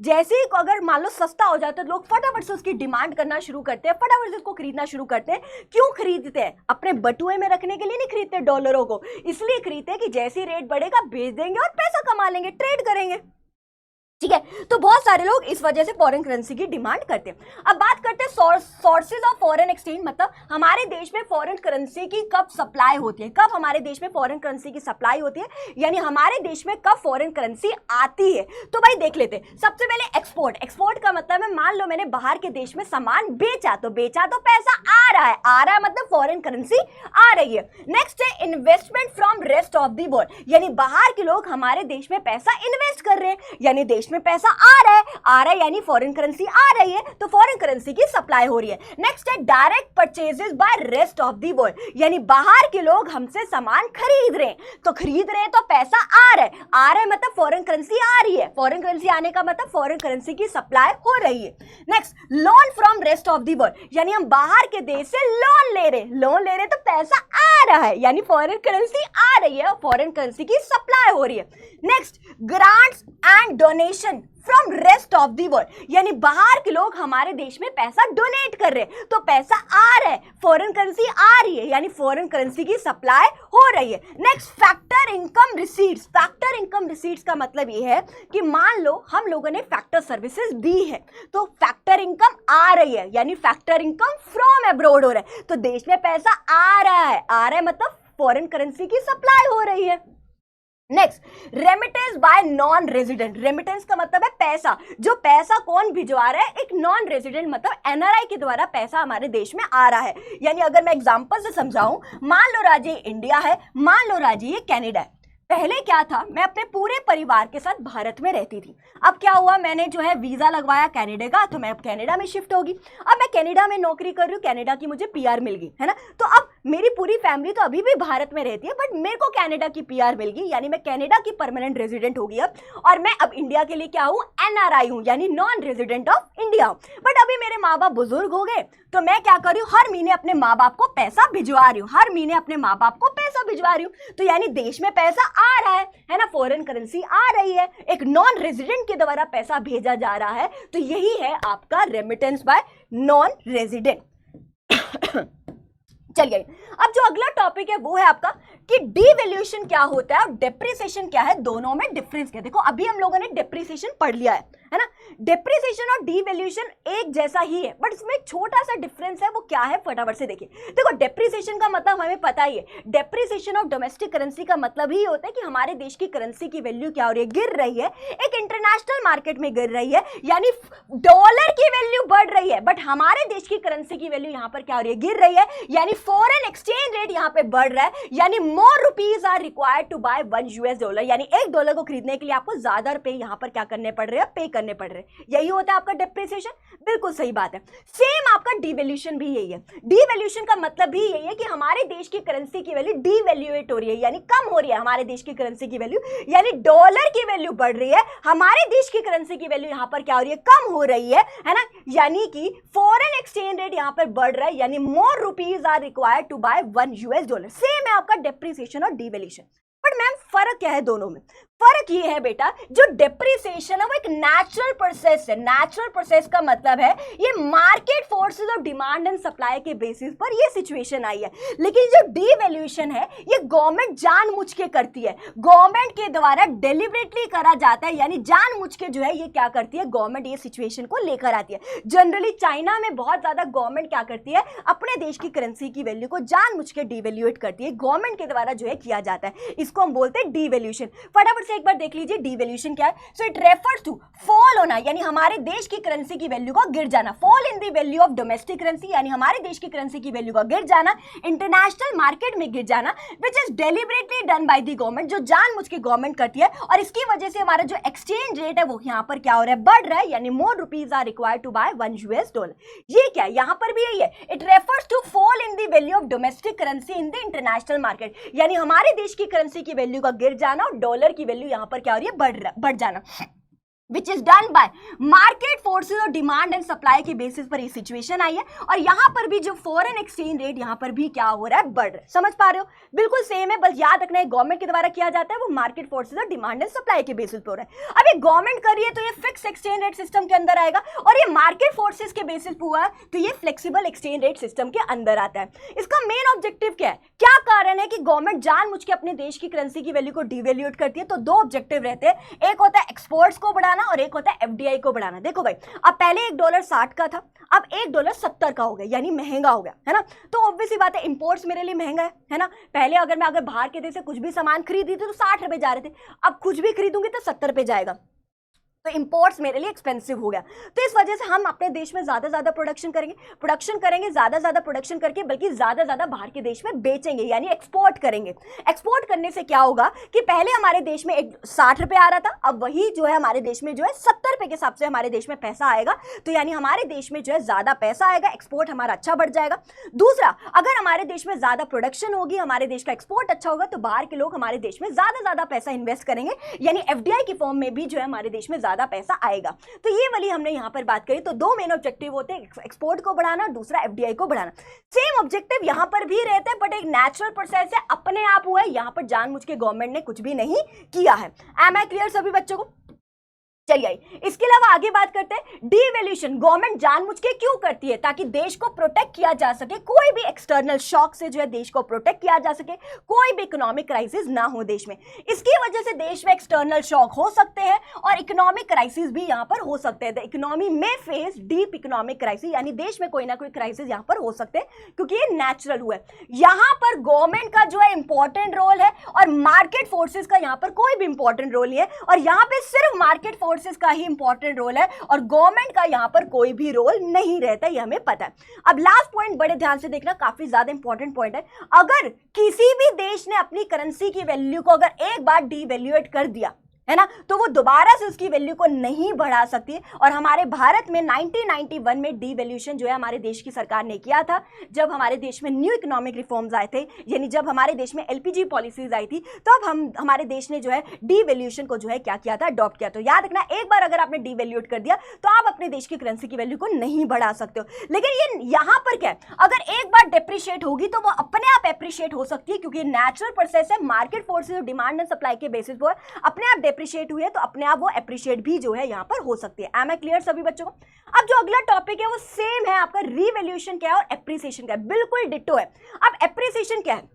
जैसे अगर मान लो सस्ता हो जाता है तो लोग फटाफट से उसकी डिमांड करना शुरू करते हैं, फटाफट से उसको खरीदना शुरू करते हैं। क्यों खरीदते हैं, अपने बटुए में रखने के लिए नहीं खरीदते डॉलरों को, इसलिए खरीदते हैं कि जैसे रेट बढ़ेगा बेच देंगे और पैसा कमा लेंगे, ट्रेड करेंगे, ठीक है। तो बहुत सारे लोग इस वजह से फॉरेन करेंसी की डिमांड करते हैं। अब बात करते हैं सोर्सेज ऑफ फॉरेन एक्सचेंज, मतलब हमारे देश में फॉरेन करेंसी की कब सप्लाई होती है, कब हमारे देश में फॉरेन करेंसी की सप्लाई होती है, यानी हमारे देश में कब फॉरेन करेंसी आती है। तो भाई देख लेते हैं, सबसे पहले एक्सपोर्ट, एक्सपोर्ट का मतलब है मान लो मैंने बाहर के देश में सामान बेचा तो पैसा आ रहा है मतलब फॉरेन करेंसी आ रही है। नेक्स्ट है investment from rest of the world, यानी बाहर के लोग हमारे देश में पैसा इन्वेस्ट कर रहे हैं, यानी देश में पैसा आ रहा है यानी फॉरेन करेंसी आ रही है, तो फॉरेन करेंसी की सप्लाई हो रही है। नेक्स्ट है direct purchases by rest of the world, यानी बाहर के लोग हमसे सामान खरीद रहे हैं, तो खरीद रहे हैं तो पैसा आ रहा है मतलब फॉरेन करेंसी आ रही है, फॉरेन करेंसी आने का मतलब फॉरेन करेंसी की सप्लाई हो रही है। Next loan from rest of the world, यानी हम बाहर के देश से लोन ले रहे तो पैसा आ रहा है, यानी फॉरेन करेंसी आ रही है और फॉरेन करेंसी की सप्लाई हो रही है। Next grants and donation from rest of the world, यानी बाहर के लोग हमारे देश में पैसा डोनेट कर रहे हैं तो पैसा आ रहा है, फॉरेन करेंसी आ रही है, यानी फॉरेन करेंसी की सप्लाई हो रही है। Next factor income receipts, factor income receipts का मतलब ये है कि मान लो हम लोगों ने फैक्टर सर्विसेज दी है तो फैक्टर इनकम आ रही है, यानी फैक्टर इनकम फ्रॉम अब्रॉड हो रहा है, तो देश में पैसा आ रहा है मतलब फॉरेन करेंसी की सप्लाई हो रही है। Next remittance bye non resident, remittance का मतलब है पैसा, जो पैसा कौन भिजवा रहा है, एक नॉन रेजिडेंट मतलब एनआरआई के द्वारा पैसा हमारे देश में आ रहा है। यानी अगर मैं एग्जांपल से समझाऊं, मान लो राज्य इंडिया है, मान लो राज्य ये कनाडा है, पहले क्या था, मैं अपने पूरे परिवार के साथ भारत में रहती थी, अब क्या हुआ, मैंने जो है वीजा लगवाया कनाडा का, तो मैं अब कनाडा में शिफ्ट होगी, अब मैं कनाडा में नौकरी कर रही हूँ, कनाडा की मुझे पीआर मिल गई है ना, तो अब मेरी पूरी फैमिली तो अभी भी भारत में रहती है बट मेरे को कनाडा की पीआर मिल गई, यानी मैं कनाडा की परमानेंट रेजिडेंट होगी अब, और मैं अब इंडिया के लिए क्या हूँ, एनआरआई हूँ, यानी नॉन रेजिडेंट ऑफ इंडिया हूँ। बट अभी मेरे माँ बाप बुजुर्ग हो गए तो मैं क्या कर रही हूँ, हर महीने अपने माँ बाप को पैसा भिजवा रही हूँ, हर महीने अपने माँ बाप को पैसा भिजवा रही हूँ, तो यानी देश में पैसा आ रहा है ना, फॉरेन करेंसी आ रही है, एक नॉन रेजिडेंट के द्वारा पैसा भेजा जा रहा है, तो यही है आपका रेमिटेंस बाय नॉन रेजिडेंट। चलिए अब जो अगला टॉपिक है वो है आपका कि डिवैल्यूएशन क्या होता है और डेप्रिसिएशन क्या है, दोनों में डिफरेंस क्या है। देखो अभी हम लोगों ने डेप्रिसिएशन पढ़ लिया है ना, डेप्रिसिएशन और डिवैल्यूएशन एक जैसा ही है बट इसमें एक छोटा सा डिफरेंस है, वो क्या है फटाफट से देखिए। देखो डेप्रिसिएशन का मतलब हमें पता ही है, डेप्रिसिएशन ऑफ डोमेस्टिक करेंसी का मतलब ही होता है कि हमारे देश की करेंसी की वैल्यू क्या हो रही है, गिर रही है, एक इंटरनेशनल मार्केट में गिर रही है, यानी डॉलर की वैल्यू बढ़ रही है बट हमारे देश की करेंसी की वैल्यू यहाँ पर क्या हो रही है, गिर रही है, यानी फॉरेन एक्सचेंज रेट यहाँ पे बढ़ रहा है, यानी more rupees are required to buy $1, यानी $1 को खरीदने के लिए आपको ज्यादा रुपए यहां पर क्या करने पड़ रहे हैं, पे करने पड़ रहे हैं। यही होता है आपका डेप्रिसिएशन। बिल्कुल सही बात है। सेम आपका डिवैल्यूएशन भी यही है। डिवैल्यूएशन का मतलब भी यही है कि हमारे देश की करेंसी की वैल्यू डिवैल्यूएट हो रही है, यानी कम हो रही है हमारे देश की करेंसी की वैल्यू, यानी डॉलर की वैल्यू बढ़ रही है, हमारे देश की करेंसी की वैल्यू यहां पर क्या हो रही है, कम हो रही है ना। यानी कि फॉरेन एक्सचेंज रेट यहां पर बढ़ रहा है, यानी more rupees are required to buy $1। Same है आपका डेप्रिसिएशन और डिवैल्यूएशन। बट मैम फर्क क्या है दोनों में? फर्क ये है बेटा, जो डेप्रिसिएशन है वो एक नेचुरल प्रोसेस है। नेचुरल प्रोसेस का मतलब है ये market forces of demand and supply के बेसिस पर ये सिचुएशन आई है। लेकिन जो डिवैल्यूएशन है ये गवर्नमेंट जानबूझ के करती है, गवर्नमेंट के द्वारा डेलिबरेटली करा जाता है, यानी जानबूझ के जो है ये क्या करती है, गवर्नमेंट ये सिचुएशन को लेकर आती है। जनरली चाइना में बहुत ज्यादा गवर्नमेंट क्या करती है, अपने देश की करेंसी की वैल्यू को जानबूझ के डिवैल्यूएट करती है, गवर्नमेंट के द्वारा जो है किया जाता है। इसको हम बोलते हैं डिवैल्यूएशन। फटाफट से एक बार देख लीजिए डिवैल्यूएशन क्या है। So it refers to fall होना, यानी हमारे देश की करेंसी की वैल्यू का गिर जाना। Fall in the value of domestic currency, यानी हमारे देश की करेंसी की वैल्यू का गिर जाना, इंटरनेशनल मार्केट में गिर जाना, which is deliberately done by the government, जो जानबूझ के गवर्नमेंट करती है। और इसकी वजह से हमारा जो एक्सचेंज रेट है वो यहां पर क्या हो रहा है, बढ़ रहा है, यानी more rupees are required to buy $1। ये क्या है, यहां पर भी यही है। It refers to fall in the value of domestic currency in the international market, यानी हमारे देश की करेंसी की वैल्यू का गिर जाना और डॉलर की वैल्यू यहां पर क्या हो रही है, बढ़ जाना, which is done by market forces और डिमांड एंड सप्लाई के बेसिस पर ये सिचुएशन आई है। और यहां पर भी जो फॉरेन एक्सचेंज रेट यहां पर भी क्या हो रहा है, बढ़ रहा है। समझ पा रहे हो? बिल्कुल सेम है, बस याद रखना है गवर्नमेंट के द्वारा किया जाता है, वो मार्केट फोर्सेज और डिमांड एंड सप्लाई के बेसिस पर हो रहा है। अब ये गवर्नमेंट कर रही है तो ये फिक्स एक्सचेंज रेट सिस्टम के अंदर आएगा, और ये मार्केट फोर्सेज के बेसिस पर हुआ है तो ये फ्लेक्सिबल एक्सचेंज रेट सिस्टम के अंदर आता है। इसका मेन ऑब्जेक्टिव क्या है, क्या कारण है कि गवर्नमेंट जानबूझ के अपने देश की करेंसी की वैल्यू को डिवैल्यूएट करती है? तो दो ऑब्जेक्टिव रहते हैं, एक होता है एक्सपोर्ट्स को बढ़ाना और एक होता है एफडीआई को बढ़ाना। देखो भाई, अब पहले $1 60 का था, अब $1 70 का हो गया, यानी महंगा हो गया, है ना। तो ऑब्वियस सी बात है इंपोर्ट्स मेरे लिए महंगा है ना। पहले अगर मैं बाहर के देश से कुछ भी सामान खरीदी थी तो 60 रुपए जा रहे थे, अब कुछ भी खरीदूंगी तो 70 रुपए जाएगा, तो इंपोर्ट्स मेरे लिए एक्सपेंसिव हो गया। तो इस वजह से हम अपने देश में ज्यादा प्रोडक्शन करेंगे ज्यादा प्रोडक्शन करके, बल्कि ज्यादा बाहर के देश में बेचेंगे, यानी एक्सपोर्ट करेंगे। एक्सपोर्ट करने से क्या होगा कि पहले हमारे देश में 60 रुपए आ रहा था, अब वही जो है हमारे देश में जो है 70 रुपए के हिसाब से हमारे देश में पैसा आएगा, तो यानी हमारे देश में जो है ज्यादा पैसा आएगा, एक्सपोर्ट हमारा अच्छा बढ़ जाएगा। दूसरा, अगर हमारे देश में ज्यादा प्रोडक्शन होगी, हमारे देश का एक्सपोर्ट अच्छा होगा, तो बाहर के लोग हमारे देश में ज्यादा पैसा इन्वेस्ट करेंगे, यानी एफडीआई की फॉर्म में भी जो है हमारे देश में ज्यादा पैसा आएगा। तो ये वाली हमने यहां पर बात करी। तो दो मेन ऑब्जेक्टिव होते हैं, एक्सपोर्ट को बढ़ाना और दूसरा एफडीआई को बढ़ाना। सेम ऑब्जेक्टिव यहां पर भी रहता है, बट एक नेचुरल प्रोसेस है, अपने आप हुआ है, यहां पर जानबूझ के गवर्नमेंट ने कुछ भी नहीं किया है। एम आई क्लियर सभी बच्चों को? चलिए इसके अलावा आगे बात करते हैं डिवैल्यूएशन। गवर्नमेंट जानबूझ के क्यों करती है? ताकि देश को प्रोटेक्ट किया जा सके, कोई भी एक्सटर्नल शॉक से जो है देश को प्रोटेक्ट किया जा सके, कोई भी इकोनॉमिक क्राइसिस ना हो देश में। इसकी वजह से देश में एक्सटर्नल शॉक हो सकते हैं और इकोनॉमिक क्राइसिस भी यहां पर हो सकते हैं। द इकोनॉमी में फेस डीप इकोनॉमिक क्राइसिस, यानी देश में कोई ना कोई क्राइसिस यहां पर हो सकते हैं, क्योंकि ये नेचुरल हुआ है। यहां पर गवर्नमेंट का जो है इंपॉर्टेंट रोल है और मार्केट फोर्सेस का यहां पर कोई भी इंपॉर्टेंट रोल नहीं है, और यहां पर सिर्फ मार्केट फोर्सेस का ही इंपॉर्टेंट रोल है और गवर्नमेंट का यहां पर कोई भी रोल नहीं रहता, ये हमें पता है। अब लास्ट पॉइंट बड़े ध्यान से देखना, काफी ज्यादा इंपॉर्टेंट पॉइंट है। अगर किसी भी देश ने अपनी करेंसी की वैल्यू को अगर एक बार डिवैल्यूएट कर दिया है ना, तो वो दोबारा से उसकी वैल्यू को नहीं बढ़ा सकती। और हमारे भारत में 1991 में डिवैल्यूएशन जो है हमारे देश की सरकार ने किया था, जब हमारे देश में न्यू इकोनॉमिक रिफॉर्म्स आए थे, यानी जब हमारे देश में एलपीजी पॉलिसीज आई थी, तब हमारे देश ने जो है डिवैल्यूएशन को जो है क्या किया था, अडॉप्ट किया। तो याद रखना, एक बार अगर आपने डिवैल्यूएट कर दिया तो आप अपने देश की करेंसी की वैल्यू को नहीं बढ़ा सकते हो। लेकिन ये यहां पर क्या है, अगर एक बार डेप्रिशिएट होगी तो वो अपने आप एप्रिशिएट हो सकती है, क्योंकि नेचुरल प्रोसेस है, मार्केट फोर्सेस और डिमांड एंड सप्लाई के बेसिस पर अपने आप अप्रिशिएट हुए तो अपने आप वो अप्रिशिएट भी जो है यहां पर हो सकती है। एम आई क्लियर सभी बच्चों को? अब जो अगला टॉपिक है वो सेम है, आपका रिवैल्यूएशन क्या है और एप्रिसिएशन क्या है, बिल्कुल डिट्टो है। अब एप्रिसिएशन क्या है?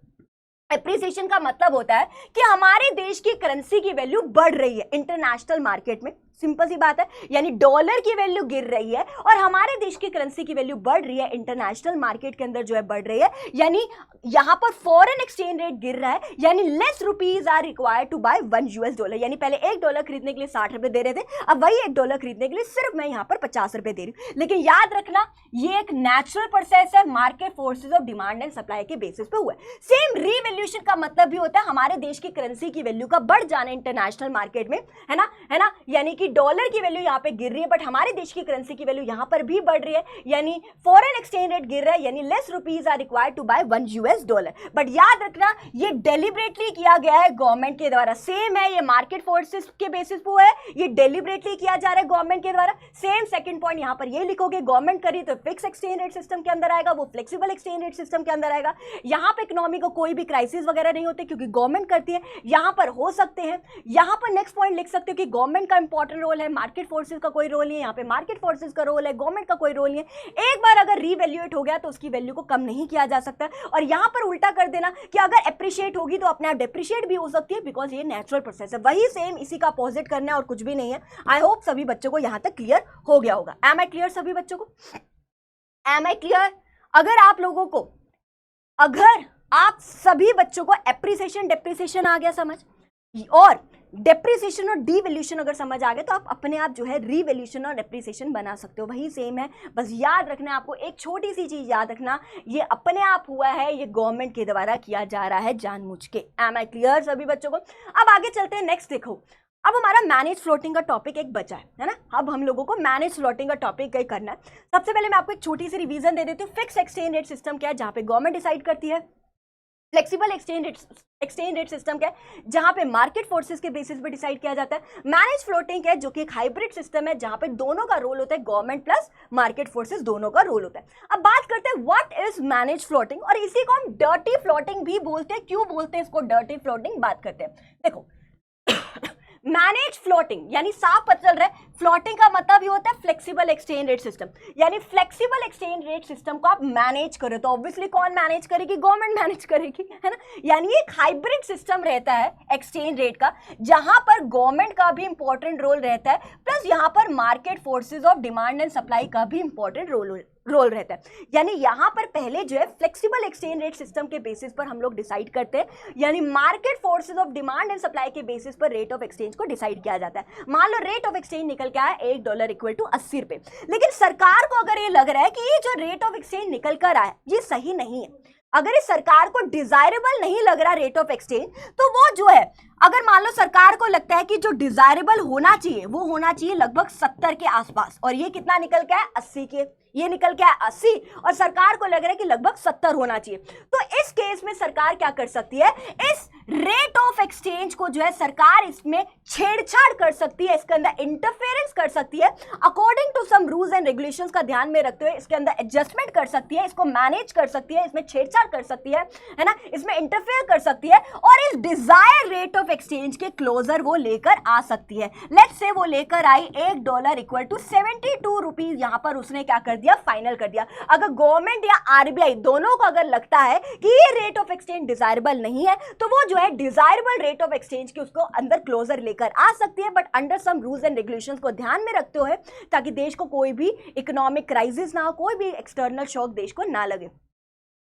एप्रिसिएशन का मतलब होता है कि हमारे देश की करेंसी की वैल्यू बढ़ रही है इंटरनेशनल मार्केट में। सिंपल सी बात है, यानी डॉलर की वैल्यू गिर रही है और हमारे देश की करेंसी की वैल्यू बढ़ रही है, इंटरनेशनल मार्केट के अंदर जो है बढ़ रही है, यानी यहां पर फॉरेन एक्सचेंज रेट गिर रहा है, यानी less rupees are required to buy $1। यानी पहले $1 खरीदने के लिए 60 रुपए दे रहे थे, अब वही $1 खरीदने के लिए सिर्फ मैं यहां पर 50 रुपए दे रही हूं। लेकिन याद रखना ये एक नेचुरल प्रोसेस है, market forces of demand and supply के बेसिस पे हुआ है। सेम रीवैल्यूएशन का मतलब भी होता है हमारे देश की करेंसी की वैल्यू का बढ़ जाना इंटरनेशनल मार्केट में, है ना, यानी कि डॉलर की वैल्यू यहां पे गिर रही है बट हमारे देश की करेंसी की वैल्यू यहां पर भी बढ़ रही है, यानी फॉरेन एक्सचेंज रेट गिर रहा है, यानी less rupees are required to buy $1। But याद रखना ये डेलिबरेटली किया गया है गवर्नमेंट के द्वारा। सेम है, ये मार्केट फोर्सेस के बेसिस पे है, ये डेलिबरेटली किया जा रहा है गवर्नमेंट के द्वारा। सेम सेकंड पॉइंट यहां पर ये लिखोगे, गवर्नमेंट करी तो फिक्स एक्सचेंज रेट सिस्टम के अंदर आएगा, वो फ्लेक्सिबल एक्सचेंज रेट सिस्टम के अंदर आएगा। यहां पे इकोनॉमी को कोई भी क्राइसिस वगैरह नहीं होते क्योंकि गवर्नमेंट करती है, यहां पर हो सकते हैं। यहां पर नेक्स्ट पॉइंट लिख सकते हो कि गवर्नमेंट का इंपॉर्टेंट रोल है, मार्केट फोर्सेस का कोई रोल नहीं है, यहां पे मार्केट फोर्सेस का रोल है, गवर्नमेंट का कोई रोल नहीं है। एक बार अगर रीवैल्यूएट हो गया तो उसकी वैल्यू को कम नहीं किया जा सकता। और यहां पर उल्टा कर देना कि अगर एप्रिशिएट होगी तो अपने आप डेप्रिशिएट भी हो सकती है, बिकॉज ये नेचुरल प्रोसेस है। वही सेम इसी का अपोजिट करना है और कुछ भी नहीं है। आई होप सभी बच्चों को यहां तक क्लियर हो गया होगा। एम आई क्लियर सभी बच्चों को? Am I clear? अगर आप सभी बच्चों को एप्रिसिएशन डेप्रिसिएशन आ गया समझ, और डेप्रिसिएशन और डीवैल्यूएशन अगर समझ आ गया तो आप अपने आप जो है रीवैल्यूएशन और डेप्रिसिएशन बना सकते हो, वही सेम है। बस याद रखना आपको एक छोटी सी चीज याद रखना, ये अपने आप हुआ है, ये गवर्नमेंट के द्वारा किया जा रहा है जानबूझ के। एम आई क्लियर सभी बच्चों को? अब आगे चलते हैं, नेक्स्ट देखो, अब हमारा मैनेज फ्लोटिंग का टॉपिक एक बचा है ना। अब हम लोगों को मैनेज फ्लोटिंग का टॉपिक कहीं करना है। सबसे पहले मैं आपको एक छोटी सी रिवीजन दे देती हूँ। फिक्स एक्सचेंज रेट सिस्टम क्या है, जहां पे गवर्नमेंट डिसाइड करती है। फ्लेक्सिबल एक्सचेंज रेट सिस्टम क्या है, जहां पे मार्केट फोर्सेस के बेसिस पे डिसाइड किया जाता है। मैनेज फ्लोटिंग क्या है, जो कि एक हाइब्रिड सिस्टम है, जहां पे दोनों का रोल होता है, गवर्नमेंट प्लस मार्केट फोर्सेस दोनों का रोल होता है। अब बात करते हैं व्हाट इज मैनेज फ्लोटिंग, और इसी को हम डर्टी फ्लोटिंग भी बोलते हैं। क्यों बोलते हैं इसको डर्टी फ्लोटिंग, बात करते हैं। देखो मैनेज फ्लोटिंग यानी साफ पता चल रहा है, फ्लोटिंग का मतलब ही होता है फ्लेक्सिबल एक्सचेंज रेट सिस्टम, यानी फ्लेक्सिबल एक्सचेंज रेट सिस्टम को आप मैनेज करो तो ऑब्वियसली कौन मैनेज करेगी, गवर्नमेंट मैनेज करेगी, है ना। यानी एक हाइब्रिड सिस्टम रहता है एक्सचेंज रेट का, जहां पर गवर्नमेंट का भी इंपॉर्टेंट रोल रहता है, प्लस यहां पर market forces of demand and supply का भी इंपॉर्टेंट रोल रहता है। यानी यहां पर पहले जो है फ्लेक्सिबल एक्सचेंज रेट सिस्टम के बेसिस पर हम लोग डिसाइड करते हैं, यानी market forces of demand and supply के बेसिस पर रेट ऑफ एक्सचेंज को डिसाइड किया जाता है। मान लो रेट ऑफ एक्सचेंज निकल के आया $1 इक्वल टू 80 रुपए, लेकिन सरकार को अगर ये लग रहा है कि ये जो रेट ऑफ एक्सचेंज निकल कर आया ये सही नहीं है, अगर इस सरकार को डिजायरेबल नहीं लग रहा रेट ऑफ एक्सचेंज, तो वो जो है, अगर मान लो सरकार को लगता है कि जो डिजायरेबल होना चाहिए वो होना चाहिए लगभग 70 के आसपास, और ये कितना निकल के है 80 के, ये निकल के है 80, और सरकार को लग रहा है कि लगभग 70 होना चाहिए, तो इस केस में सरकार क्या कर सकती है, इस रेट ऑफ एक्सचेंज को जो है सरकार इसमें छेड़छाड़ कर सकती है, इसके अंदर इंटरफेरेंस कर सकती है, according to some rules and regulations का ध्यान में रखते हुए इसके अंदर एडजस्टमेंट कर सकती है, इसको मैनेज कर सकती है, इसमें छेड़छाड़ कर सकती है ना, इसमें इंटरफेयर कर सकती है, और इस डिजायर रेट ऑफ एक्सचेंज के क्लोजर वो लेकर आ सकती है। लेट्स से वो लेकर आई $1 इक्वल टू 72 रुपीज, यहां पर उसने क्या कर दिया, फाइनल कर दिया। अगर गवर्नमेंट या आरबीआई दोनों को अगर लगता है कि ये रेट ऑफ एक्सचेंज डिजायरेबल नहीं है, तो वो जो है डिजायरेबल रेट ऑफ एक्सचेंज के उसको अंदर क्लोजर लेकर आ सकती है, but under some rules and regulations को ध्यान में रखते हुए, ताकि देश को कोई भी इकोनॉमिक क्राइसिस ना हो, कोई भी एक्सटर्नल शॉक देश को ना लगे।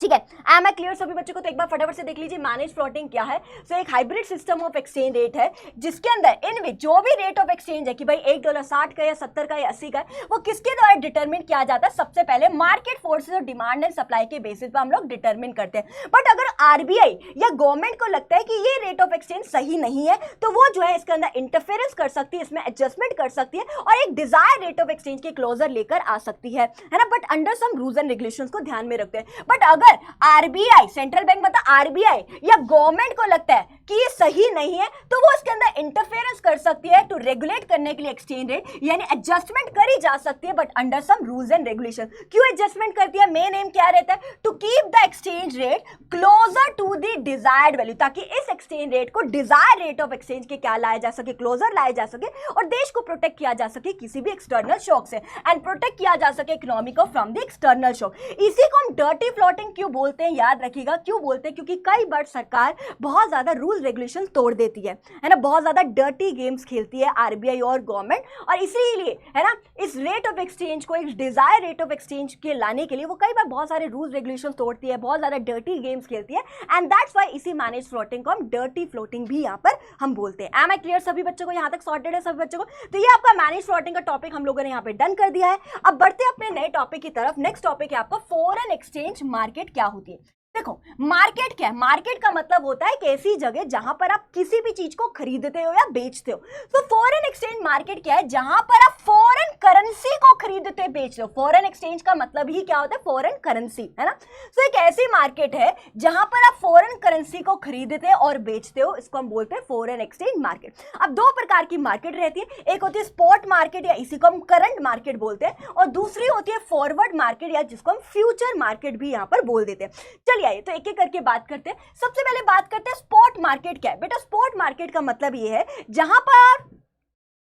ठीक है, एम आई क्लियर सभी बच्चों को? तो एक बार फटाफट से देख लीजिए मैनेज फ्लोटिंग क्या है। सो एक hybrid system of exchange rate है, जिसके अंदर इनमें जो भी रेट ऑफ एक्सचेंज है कि भाई $1 60 का या 70 का या 80 का है, वो किसके द्वारा डिटरमिन किया जाता है, सबसे पहले मार्केट फोर्सेस और डिमांड एंड सप्लाई के बेसिस पे हम लोग डिटरमिन करते हैं। बट अगर आरबीआई या गवर्नमेंट को लगता है कि ये रेट ऑफ एक्सचेंज सही नहीं है, तो वो जो है इसके अंदर इंटरफेरेंस कर सकती है, इसमें एडजस्टमेंट कर सकती है, और एक डिजायर रेट ऑफ एक्सचेंज के क्लोजर लेकर आ सकती है ना, but under some rules and regulations को ध्यान में रखते हैं। बट अगर आरबीआई, सेंट्रल बैंक मतलब आरबीआई या गवर्नमेंट को लगता है कि ये सही नहीं है, तो वो इसके अंदर इंटरफेरेंस कर सकती है टू रेगुलेट करने के लिए एक्सचेंज रेट, यानी एडजस्टमेंट करी जा सकती है, but under some rules and regulation. क्यों एडजस्टमेंट करती है, मेन एम क्या रहता है, to keep the exchange rate closer to the desired value, ताकि इस एक्सचेंज रेट को डिजायर्ड रेट ऑफ एक्सचेंज के क्या लाया जा सके, क्लोजर लाया जा सके, और देश को प्रोटेक्ट किया जा सके किसी भी एक्सटर्नल शॉक से, एंड प्रोटेक्ट किया जा सके इकोनॉमी को फ्रॉम द एक्सटर्नल शॉक। इसी को हम डर्टी फ्लोटिंग क्यों बोलते हैं, याद रखिएगा क्यों बोलते हैं, क्योंकि कई बार सरकार बहुत ज्यादा रूल रेगुलेशन तोड़ देती है ना, बहुत ज्यादा डर्टी गेम्स खेलती है आरबीआई और गवर्नमेंट, और इसीलिए है ना इस रेट ऑफ एक्सचेंज को, एक डिजायर रेट ऑफ एक्सचेंज के लाने के लिए वो कई बार बहुत सारे रूल रेगुलेशन तोड़ती है, बहुत ज्यादा डर्टी गेम्स खेलती है, एंड दैट्स व्हाई इसी मैनेज फ्लोटिंग को हम डर्टी फ्लोटिंग भी यहाँ पर हम बोलते हैं। एम आई क्लियर सभी बच्चों को, यहाँ तक सॉर्टेड है सभी बच्चों को? तो ये आपका मैनेज फ्लोटिंग का टॉपिक हम लोगों ने यहाँ पे डन कर दिया है। अब बढ़ते हैं अपने नए टॉपिक की तरफ। नेक्स्ट टॉपिक है आपका फॉरेन एक्सचेंज मार्केट क्या होती है। देखो मार्केट क्या है, मार्केट का मतलब होता है एक ऐसी जगह जहां पर आप किसी भी चीज को खरीदते हो या बेचते हो। तो फॉरेन एक्सचेंज मार्केट क्या है, जहां पर आप फॉरेन करेंसी को खरीदते बेचते हो। फॉरेन एक्सचेंज का मतलब ही क्या होता है, फॉरेन करेंसी, है ना। तो एक ऐसी मार्केट है जहां पर आप फॉरेन करेंसी को खरीदते और बेचते हो, इसको हम बोलते हैं फॉरेन एक्सचेंज मार्केट। अब दो प्रकार की मार्केट रहती है, एक होती है स्पॉट मार्केट या इसी को हम करंट मार्केट बोलते हैं, और दूसरी होती है फॉरवर्ड मार्केट या जिसको हम फ्यूचर मार्केट भी यहाँ पर बोल देते हैं। चलिए आइए तो एक एक करके बात करते हैं। सबसे पहले बात करते हैं स्पॉट मार्केट क्या है। बेटा स्पॉट मार्केट का मतलब ये है